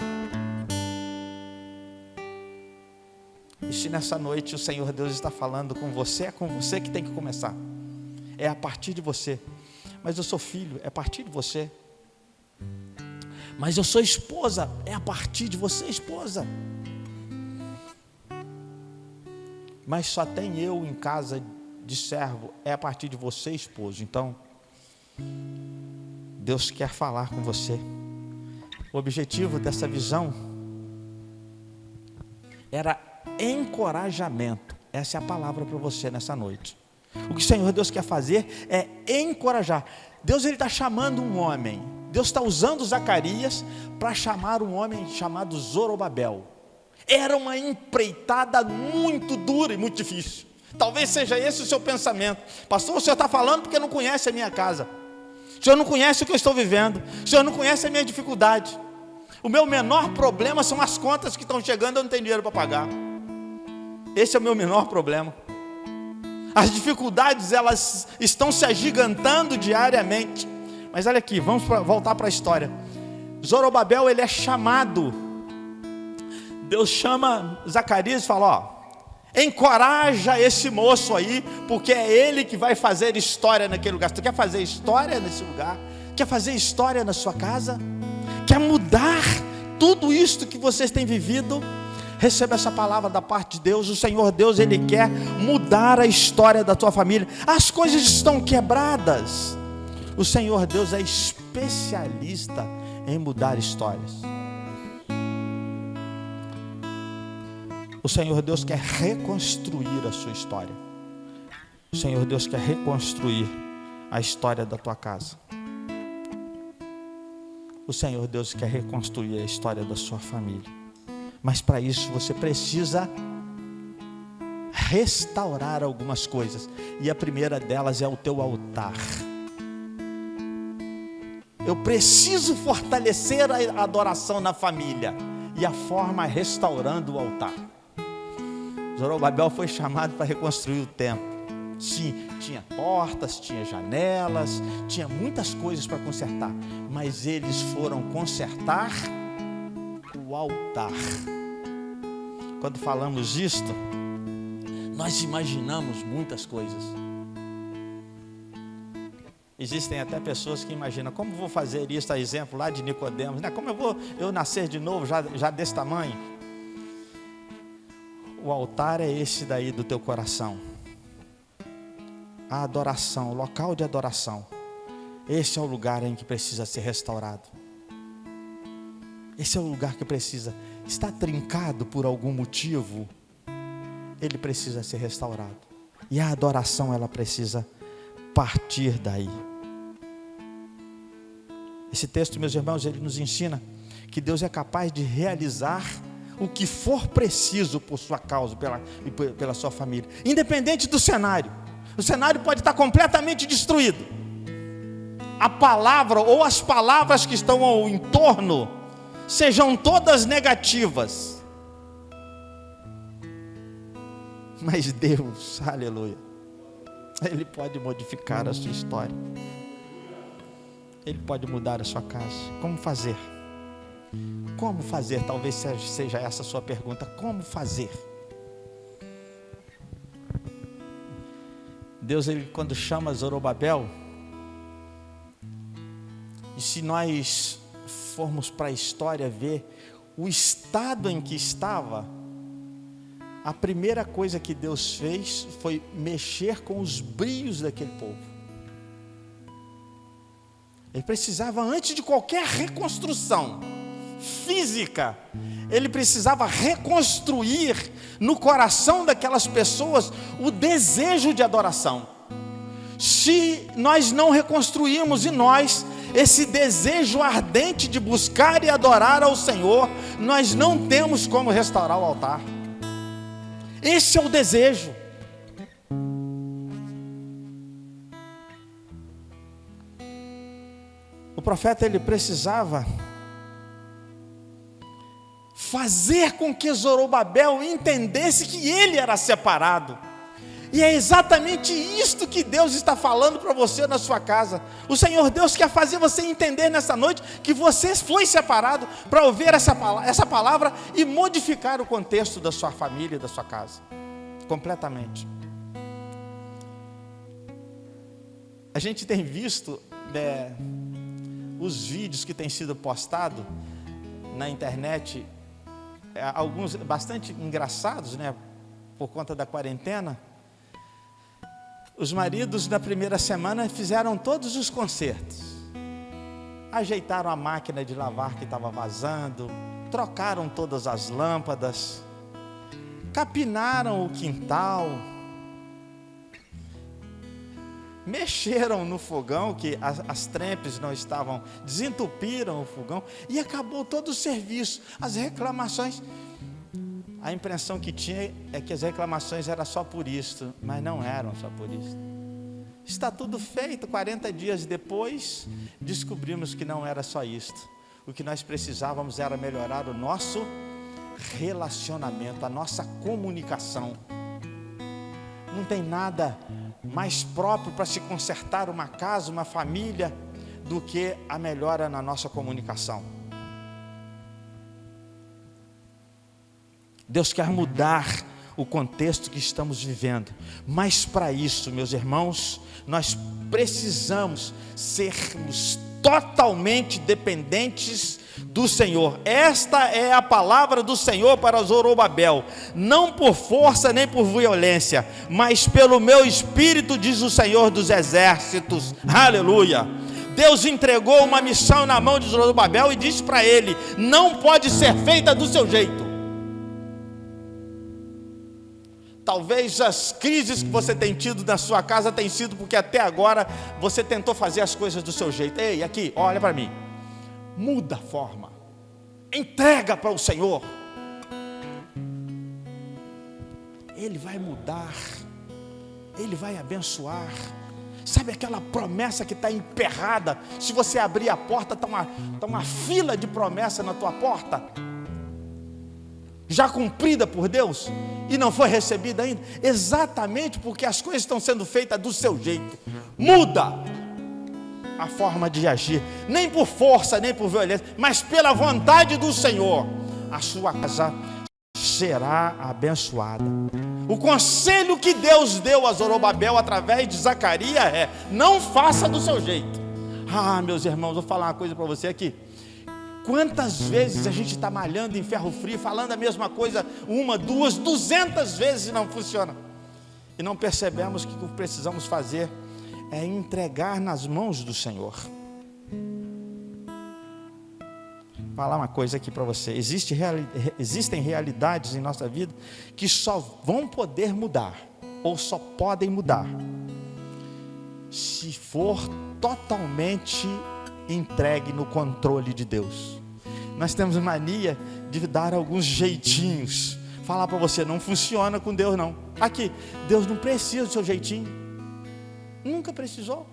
E se nessa noite o Senhor Deus está falando com você, é com você que tem que começar. É a partir de você. Mas eu sou filho, é a partir de você. Mas eu sou esposa, é a partir de você, esposa. Mas só tem eu em casa de servo, é a partir de você, esposo. Então, Deus quer falar com você. O objetivo dessa visão era encorajamento. Essa é a palavra para você nessa noite. O que o Senhor Deus quer fazer é encorajar. Deus está chamando um homem. Deus está usando Zacarias para chamar um homem chamado Zorobabel. Era uma empreitada muito dura e muito difícil. Talvez seja esse o seu pensamento. Pastor, o senhor está falando porque não conhece a minha casa. O senhor não conhece o que eu estou vivendo. O senhor não conhece a minha dificuldade. O meu menor problema são as contas que estão chegando, eu não tenho dinheiro para pagar. Esse é o meu menor problema. As dificuldades, elas estão se agigantando diariamente. Mas olha aqui, vamos voltar para a história. Zorobabel, ele é chamado. Deus chama Zacarias e fala, ó, encoraja esse moço aí, porque é ele que vai fazer história naquele lugar. Tu quer fazer história nesse lugar? Quer fazer história na sua casa? Quer mudar tudo isto que vocês têm vivido? Receba essa palavra da parte de Deus. O Senhor Deus, Ele quer mudar a história da tua família. As coisas estão quebradas. O Senhor Deus é especialista em mudar histórias. O Senhor Deus quer reconstruir a sua história. O Senhor Deus quer reconstruir a história da tua casa. O Senhor Deus quer reconstruir a história da sua família. Mas para isso você precisa restaurar algumas coisas. E a primeira delas é o teu altar. Eu preciso fortalecer a adoração na família. E a forma é restaurando o altar. Zorobabel foi chamado para reconstruir o templo. Sim, tinha portas, tinha janelas, tinha muitas coisas para consertar. Mas eles foram consertar o altar. Quando falamos isto, nós imaginamos muitas coisas. Existem até pessoas que imaginam, como vou fazer isso, a exemplo lá de Nicodemos, né? Como eu nascer de novo já desse tamanho? o altar é esse daí do teu coração. A adoração, o local de adoração. Esse é o lugar em que precisa ser restaurado. Esse é o lugar que precisa. Está trincado por algum motivo, ele precisa ser restaurado. E a adoração, ela precisa partir daí. Esse texto, meus irmãos, ele nos ensina que Deus é capaz de realizar o que for preciso por sua causa e pela sua família, independente do cenário. O cenário pode estar completamente destruído. A palavra ou as palavras que estão ao entorno sejam todas negativas. Mas Deus, aleluia, Ele pode modificar a sua história. Ele pode mudar a sua casa. Como fazer? Como fazer? Talvez seja essa a sua pergunta. Como fazer? Deus, ele quando chama Zorobabel, e se nós formos para a história ver o estado em que estava, a primeira coisa que Deus fez foi mexer com os brios daquele povo. Ele precisava, antes de qualquer reconstrução física, ele precisava reconstruir no coração daquelas pessoas o desejo de adoração. Se nós não reconstruirmos em nós esse desejo ardente de buscar e adorar ao Senhor, nós não temos como restaurar o altar. Esse é o desejo. O profeta, ele precisava fazer com que Zorobabel entendesse que ele era separado. E é exatamente isto que Deus está falando para você na sua casa. O Senhor Deus quer fazer você entender nessa noite que você foi separado para ouvir essa palavra e modificar o contexto da sua família e da sua casa. Completamente. A gente tem visto os vídeos que têm sido postados na internet, alguns bastante engraçados, né, por conta da quarentena. Os maridos na primeira semana fizeram todos os consertos, ajeitaram a máquina de lavar que estava vazando, trocaram todas as lâmpadas, capinaram o quintal, mexeram no fogão, que as trempes não estavam, desentupiram o fogão, e acabou todo o serviço. As reclamações, a impressão que tinha é que as reclamações eram só por isso, mas não eram só por isso. Está tudo feito, 40 dias depois, descobrimos que não era só isto. O que nós precisávamos era melhorar o nosso relacionamento, a nossa comunicação. Não tem nada mais próprio para se consertar uma casa, uma família, do que a melhora na nossa comunicação. Deus quer mudar o contexto que estamos vivendo, mas para isso, meus irmãos, nós precisamos sermos totalmente dependentes do Senhor. Esta é a palavra do Senhor para Zorobabel: não por força nem por violência, mas pelo meu espírito, diz o Senhor dos exércitos. Aleluia. Deus entregou uma missão na mão de Zorobabel e disse para ele: não pode ser feita do seu jeito. Talvez as crises que você tem tido na sua casa tenham sido porque até agora você tentou fazer as coisas do seu jeito. Ei, aqui, olha para mim. Muda a forma. Entrega para o Senhor. Ele vai mudar. Ele vai abençoar. Sabe aquela promessa que está emperrada? Se você abrir a porta, está uma fila de promessa na tua porta, já cumprida por Deus, e não foi recebida ainda, exatamente porque as coisas estão sendo feitas do seu jeito. Muda a forma de agir, nem por força, nem por violência, mas pela vontade do Senhor. A sua casa será abençoada. O conselho que Deus deu a Zorobabel através de Zacarias é: não faça do seu jeito. Meus irmãos, vou falar uma coisa para você aqui. Quantas vezes a gente está malhando em ferro frio, falando a mesma coisa 1, 2, 200 vezes e não funciona. E não percebemos que o que precisamos fazer é entregar nas mãos do Senhor. Vou falar uma coisa aqui para você. Existem realidades em nossa vida que só vão poder mudar, ou só podem mudar, se for totalmente entregue no controle de Deus. Nós temos mania de dar alguns jeitinhos, falar para você, não funciona com Deus não. Aqui, Deus não precisa do seu jeitinho, nunca precisou.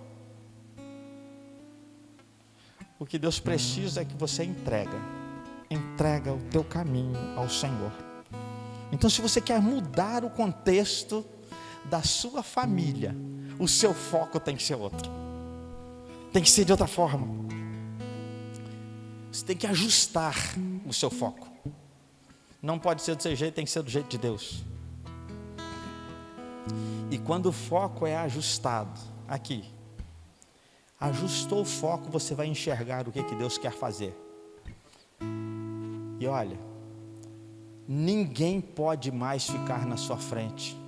O que Deus precisa é que você entrega o teu caminho ao Senhor. Então, se você quer mudar o contexto da sua família, o seu foco tem que ser outro, tem que ser de outra forma. Você tem que ajustar o seu foco. Não pode ser do seu jeito, tem que ser do jeito de Deus. E quando o foco é ajustado, aqui, ajustou o foco, você vai enxergar o que Deus quer fazer. E olha, ninguém pode mais ficar na sua frente.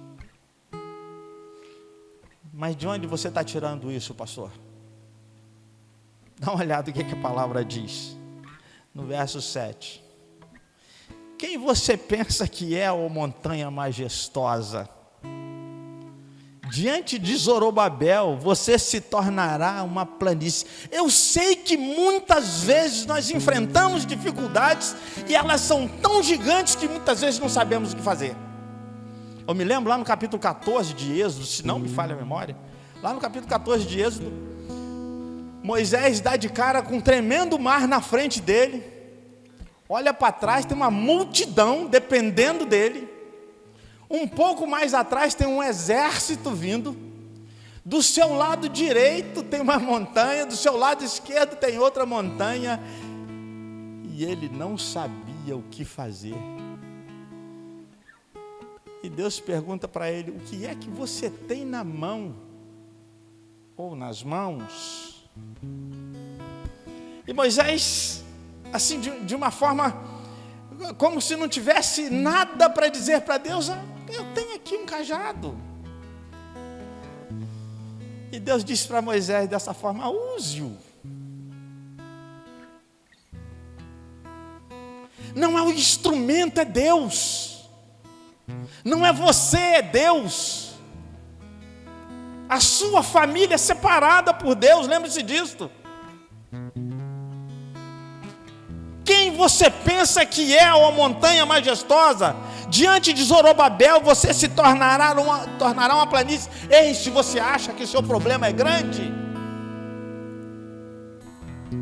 Mas de onde você está tirando isso, pastor? Dá uma olhada no que a palavra diz. No verso 7. Quem você pensa que é, ó montanha majestosa? Diante de Zorobabel, você se tornará uma planície. Eu sei que muitas vezes nós enfrentamos dificuldades e elas são tão gigantes que muitas vezes não sabemos o que fazer. Eu me lembro lá no capítulo 14 de Êxodo, se não me falha a memória, lá no capítulo 14 de Êxodo, Moisés dá de cara com um tremendo mar na frente dele, olha para trás, tem uma multidão dependendo dele, um pouco mais atrás tem um exército vindo, do seu lado direito tem uma montanha, do seu lado esquerdo tem outra montanha, e ele não sabia o que fazer. E Deus pergunta para ele, o que é que você tem na mão? Ou nas mãos? E Moisés, assim, de uma forma, como se não tivesse nada para dizer para Deus, eu tenho aqui um cajado. E Deus disse para Moisés dessa forma, use-o. Não é o instrumento, é Deus. Não é você, é Deus. A sua família é separada por Deus, lembre-se disso. Quem você pensa que é a montanha majestosa? Diante de Zorobabel você se tornará uma planície. Ei, se você acha que o seu problema é grande,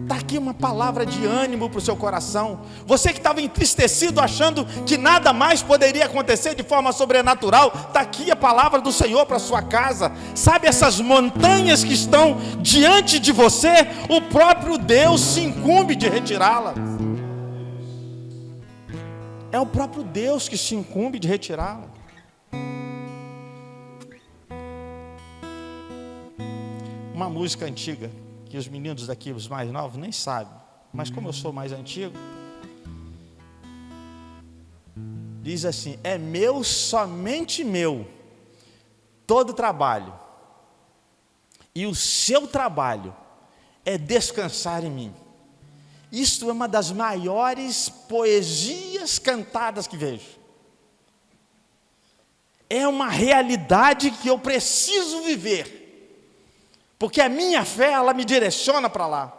está aqui uma palavra de ânimo para o seu coração. Você que estava entristecido, achando que nada mais poderia acontecer de forma sobrenatural, está aqui a palavra do Senhor para a sua casa. Sabe essas montanhas que estão diante de você? O próprio Deus se incumbe de retirá-las. É o próprio Deus que se incumbe de retirá-las. Uma música antiga, que os meninos daqui, os mais novos, nem sabem, mas como eu sou mais antigo, diz assim, é meu, somente meu, todo trabalho, e o seu trabalho é descansar em mim. Isto é uma das maiores poesias cantadas que vejo. É uma realidade que eu preciso viver. Porque a minha fé, ela me direciona para lá.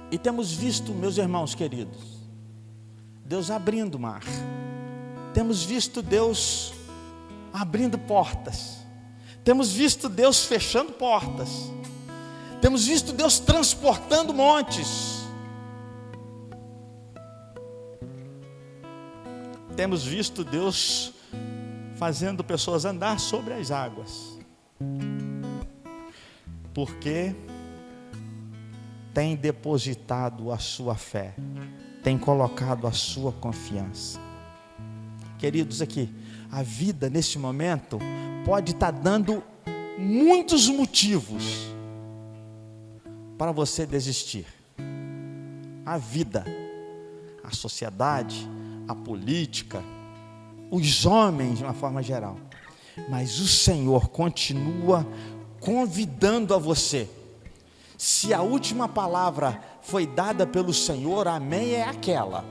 E temos visto, meus irmãos queridos, Deus abrindo o mar. Temos visto Deus abrindo portas. Temos visto Deus fechando portas. Temos visto Deus transportando montes. Temos visto Deus fazendo pessoas andar sobre as águas, porque tem depositado a sua fé, tem colocado a sua confiança. Queridos, aqui, a vida neste momento pode estar dando muitos motivos para você desistir. A vida, a sociedade, a política, os homens de uma forma geral. Mas o Senhor continua convidando a você. Se a última palavra foi dada pelo Senhor, amém é aquela.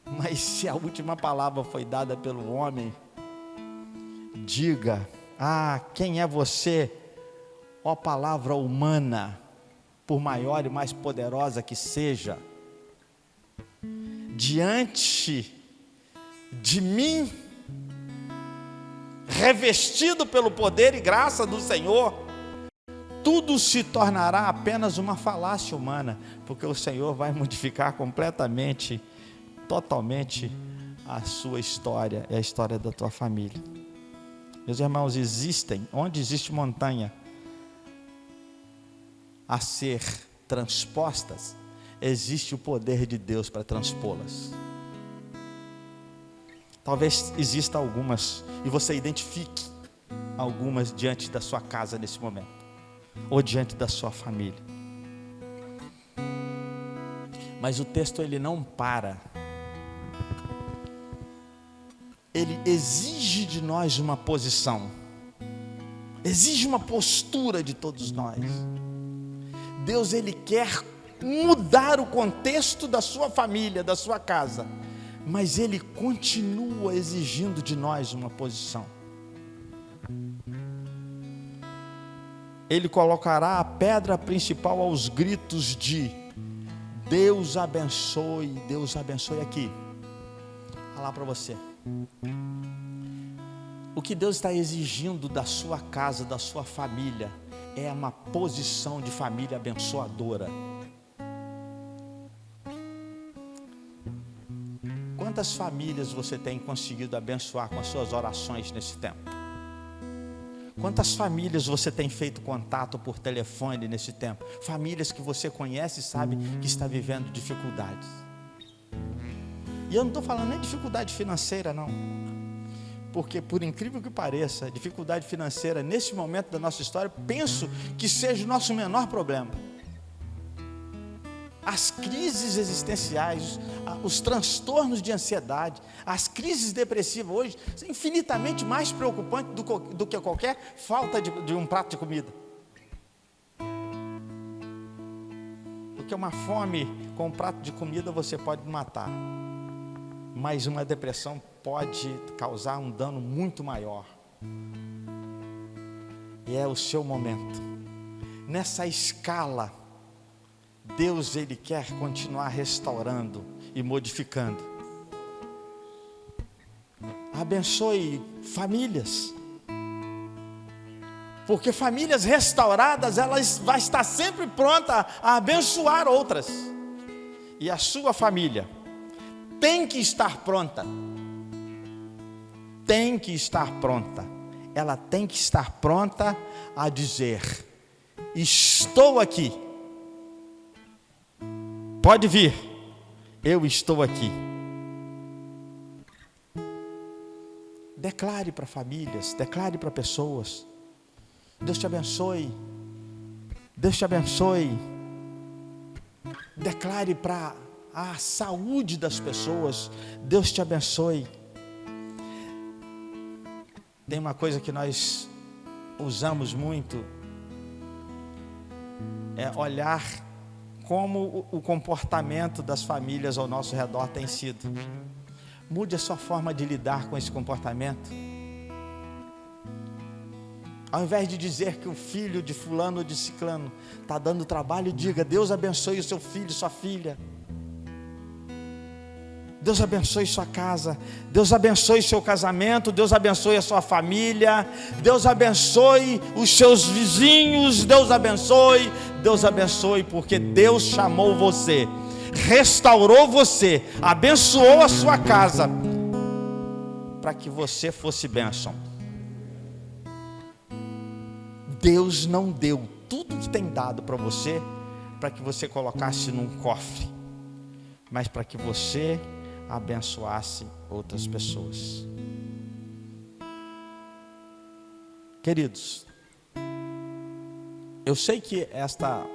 Mas se a última palavra foi dada pelo homem, diga: quem é você, ó palavra humana, por maior e mais poderosa que seja, diante de mim, revestido pelo poder e graça do Senhor, tudo se tornará apenas uma falácia humana, porque o Senhor vai modificar completamente, totalmente a sua história e a história da tua família. Meus irmãos, onde existe montanha a ser transpostas, existe o poder de Deus para transpô-las. Talvez exista algumas, e você identifique algumas diante da sua casa nesse momento, ou diante da sua família. Mas o texto ele não para. Ele exige de nós uma posição, exige uma postura de todos nós. Deus ele quer mudar o contexto da sua família, da sua casa, mas ele continua exigindo de nós uma posição. Ele colocará a pedra principal aos gritos de Deus abençoe aqui. Olha lá para você. O que Deus está exigindo da sua casa, da sua família, é uma posição de família abençoadora. Quantas famílias você tem conseguido abençoar com as suas orações nesse tempo? Quantas famílias você tem feito contato por telefone nesse tempo? Famílias que você conhece e sabe que está vivendo dificuldades. E eu não estou falando nem de dificuldade financeira, não. Porque, por incrível que pareça, a dificuldade financeira, nesse momento da nossa história, penso que seja o nosso menor problema. As crises existenciais, os transtornos de ansiedade, as crises depressivas hoje, são infinitamente mais preocupantes do que qualquer falta de um prato de comida. Porque uma fome com um prato de comida você pode matar, mas uma depressão pode causar um dano muito maior. E é o seu momento. Nessa escala, Deus ele quer continuar restaurando e modificando. Abençoe famílias, porque famílias restauradas, elas vão estar sempre pronta a abençoar outras. E a sua família tem que estar pronta. Tem que estar pronta. Ela tem que estar pronta a dizer: estou aqui. Pode vir, eu estou aqui. Declare para famílias, declare para pessoas: Deus te abençoe, Deus te abençoe. Declare para a saúde das pessoas: Deus te abençoe. Tem uma coisa que nós usamos muito, é olhar como o comportamento das famílias ao nosso redor tem sido. Mude a sua forma de lidar com esse comportamento. Ao invés de dizer que o filho de fulano ou de ciclano está dando trabalho, diga: Deus abençoe o seu filho, sua filha. Deus abençoe sua casa, Deus abençoe seu casamento, Deus abençoe a sua família, Deus abençoe os seus vizinhos, Deus abençoe, porque Deus chamou você, restaurou você, abençoou a sua casa, para que você fosse bênção. Deus não deu tudo que tem dado para você, para que você colocasse num cofre, mas para que você abençoasse outras pessoas. Queridos, Eu sei que esta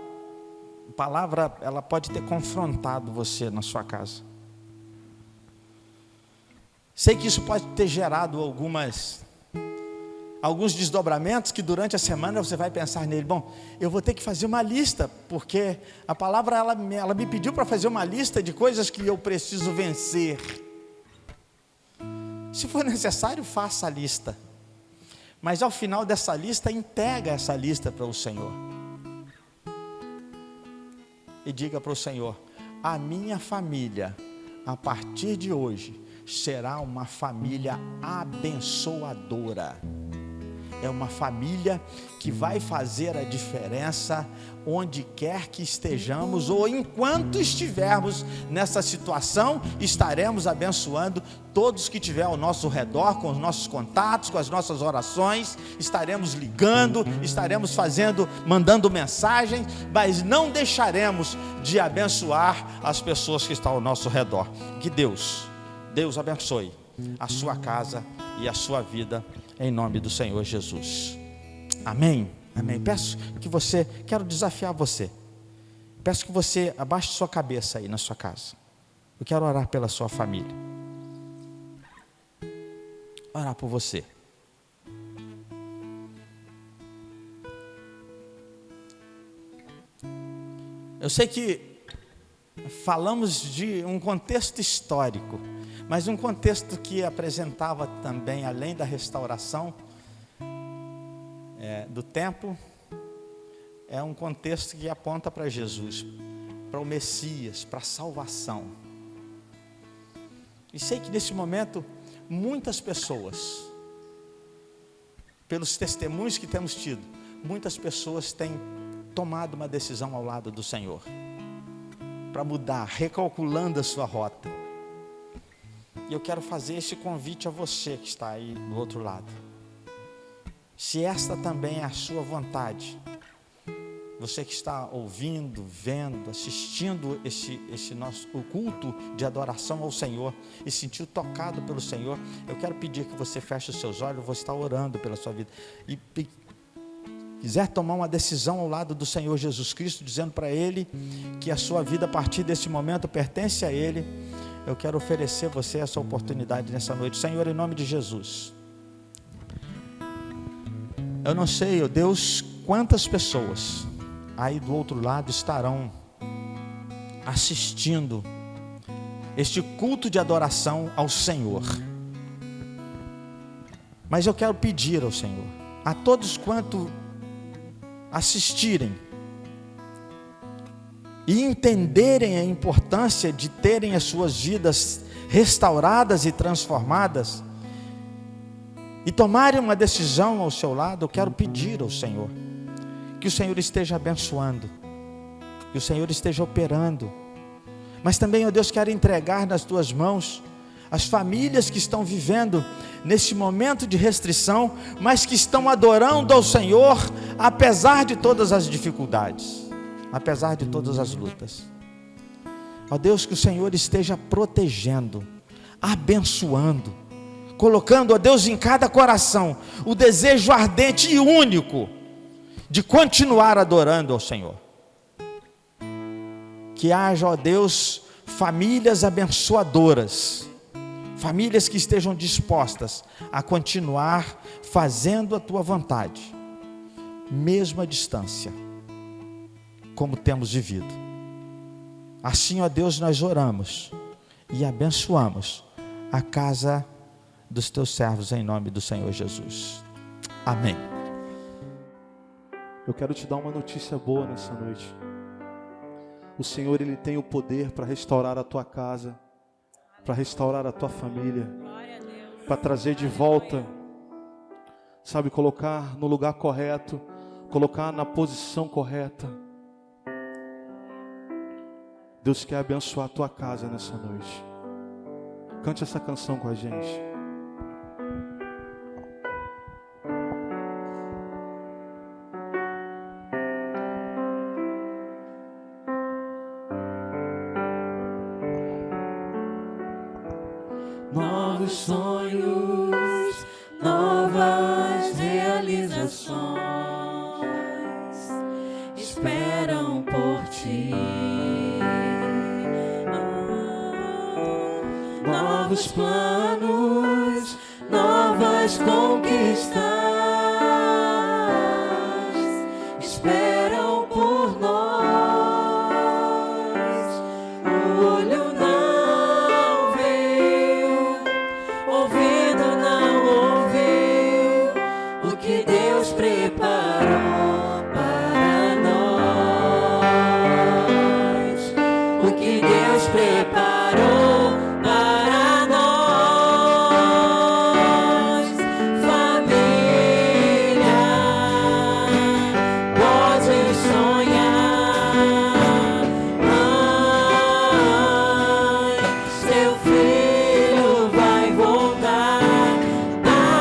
palavra, ela pode ter confrontado você na sua casa. Sei que isso pode ter gerado alguns desdobramentos que durante a semana você vai pensar nele. Bom, eu vou ter que fazer uma lista, porque a palavra ela me pediu para fazer uma lista de coisas que eu preciso vencer. Se for necessário, faça a lista. Mas ao final dessa lista, entrega essa lista para o Senhor. E diga para o Senhor: a minha família, a partir de hoje, será uma família abençoadora. É uma família que vai fazer a diferença onde quer que estejamos, ou enquanto estivermos nessa situação, estaremos abençoando todos que estiver ao nosso redor, com os nossos contatos, com as nossas orações, estaremos ligando, estaremos mandando mensagens, mas não deixaremos de abençoar as pessoas que estão ao nosso redor. Que Deus abençoe a sua casa e a sua vida, em nome do Senhor Jesus. Amém? Amém. Quero desafiar você. Peço que você abaixe sua cabeça aí na sua casa. Eu quero orar pela sua família. Orar por você. Eu sei que falamos de um contexto histórico, mas um contexto que apresentava também, além da restauração do templo, é um contexto que aponta para Jesus, para o Messias, para a salvação. E sei que nesse momento, muitas pessoas, pelos testemunhos que temos tido, muitas pessoas têm tomado uma decisão ao lado do Senhor, para mudar, recalculando a sua rota. E eu quero fazer esse convite a você que está aí do outro lado. Se esta também é a sua vontade, você que está ouvindo, vendo, assistindo o culto de adoração ao Senhor e sentiu tocado pelo Senhor, eu quero pedir que você feche os seus olhos. Eu vou estar orando pela sua vida. E quiser tomar uma decisão ao lado do Senhor Jesus Cristo, dizendo para Ele que a sua vida a partir desse momento pertence a Ele, eu quero oferecer a você essa oportunidade nessa noite. Senhor, em nome de Jesus, eu não sei, ó Deus, quantas pessoas aí do outro lado estarão assistindo este culto de adoração ao Senhor. Mas eu quero pedir ao Senhor, a todos quanto assistirem e entenderem a importância de terem as suas vidas restauradas e transformadas, e tomarem uma decisão ao seu lado, eu quero pedir ao Senhor que o Senhor esteja abençoando, que o Senhor esteja operando. Mas também, ó Deus, quero entregar nas tuas mãos as famílias que estão vivendo nesse momento de restrição, mas que estão adorando ao Senhor, apesar de todas as dificuldades, apesar de todas as lutas. Ó Deus, que o Senhor esteja protegendo, abençoando, colocando, ó Deus, em cada coração o desejo ardente e único de continuar adorando ao Senhor. Que haja, ó Deus, famílias abençoadoras, famílias que estejam dispostas a continuar fazendo a tua vontade, mesmo à distância, como temos vivido. Assim, ó Deus, nós oramos e abençoamos a casa dos teus servos em nome do Senhor Jesus. Amém. Eu quero te dar uma notícia boa nessa noite. O Senhor, Ele tem o poder para restaurar a tua casa, para restaurar a tua família, para trazer de volta, sabe, colocar no lugar correto, colocar na posição correta. Deus quer abençoar a tua casa nessa noite. Cante essa canção com a gente. Novos sonhos, novas realizações, novos planos, novas conquistas esperam por nós. O olho não viu, ouvido não ouviu o que Deus preparou para nós. O que Deus preparou para nós. Família, pode sonhar. Mãe, seu filho vai voltar. Pai,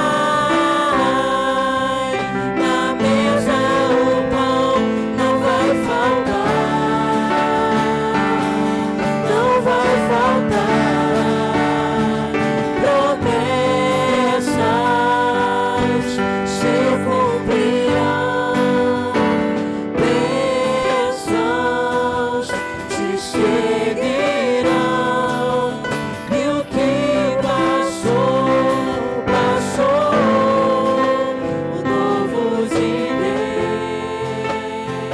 na mesa o pão não vai faltar. Não vai faltar. Promessas se cumprirão. Bênçãos te seguirão. E o que passou, passou. O novo de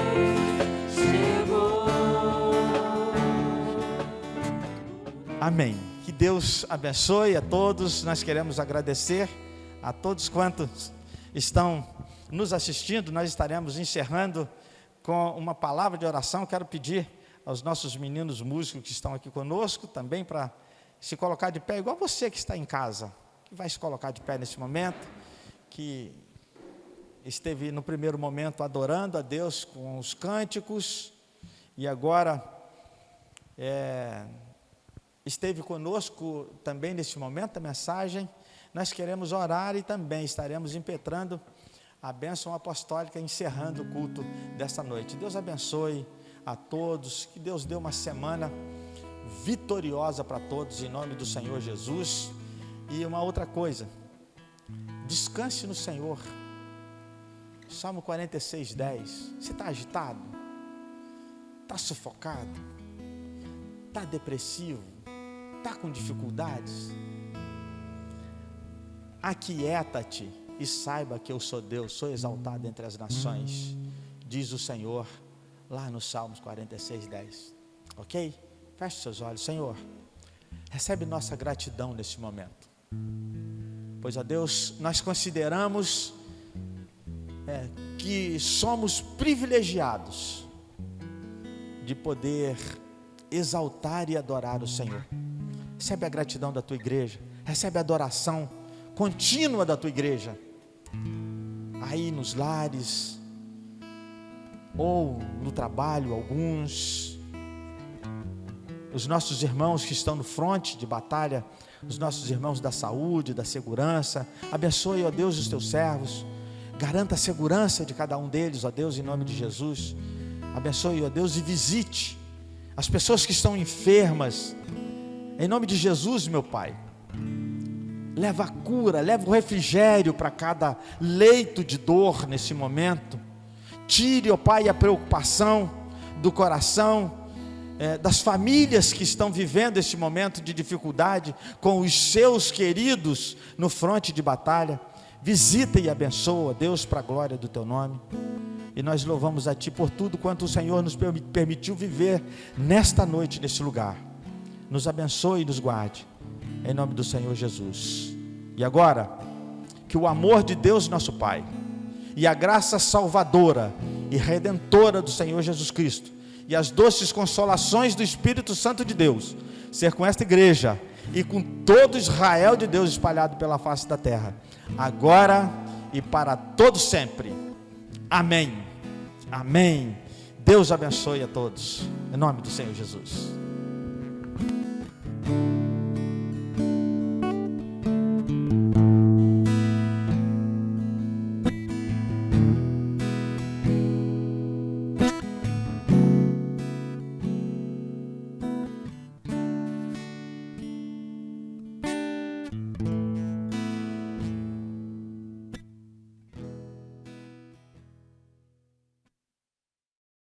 Deus chegou. Amém. Que Deus abençoe a todos. Nós queremos agradecer a todos quantos estão nos assistindo. Nós estaremos encerrando com uma palavra de oração. Quero pedir aos nossos meninos músicos que estão aqui conosco também para se colocar de pé, igual você que está em casa, que vai se colocar de pé nesse momento, que esteve no primeiro momento adorando a Deus com os cânticos e agora esteve conosco também neste momento da mensagem. Nós queremos orar e também estaremos impetrando a bênção apostólica, encerrando o culto desta noite. Deus abençoe a todos, que Deus dê uma semana vitoriosa para todos, em nome do Senhor Jesus. E uma outra coisa, descanse no Senhor. Salmo 46:10. Você está agitado? Está sufocado? Está depressivo? Está com dificuldades? Aquieta-te e saiba que eu sou Deus, sou exaltado entre as nações, diz o Senhor lá no Salmos 46:10. Ok? Feche seus olhos. Senhor, recebe nossa gratidão nesse momento, pois, ó Deus, nós consideramos que somos privilegiados de poder exaltar e adorar o Senhor. Recebe a gratidão da tua igreja, recebe a adoração contínua da tua igreja, aí nos lares, ou no trabalho, alguns, os nossos irmãos que estão no fronte de batalha, os nossos irmãos da saúde, da segurança. Abençoe, ó Deus, os teus servos, garanta a segurança de cada um deles, ó Deus, em nome de Jesus. Abençoe, ó Deus, e visite as pessoas que estão enfermas, em nome de Jesus, meu Pai. Leva a cura, leva o refrigério para cada leito de dor nesse momento. Tire, ó Pai, a preocupação do coração das famílias que estão vivendo esse momento de dificuldade com os seus queridos no fronte de batalha. Visita e abençoa, Deus, para a glória do teu nome. E nós louvamos a Ti por tudo quanto o Senhor nos permitiu viver nesta noite, nesse lugar. Nos abençoe e nos guarde, em nome do Senhor Jesus. E agora, que o amor de Deus nosso Pai, e a graça salvadora e redentora do Senhor Jesus Cristo, e as doces consolações do Espírito Santo de Deus, ser com esta igreja e com todo Israel de Deus espalhado pela face da terra, agora e para todo sempre. Amém. Amém. Deus abençoe a todos, em nome do Senhor Jesus.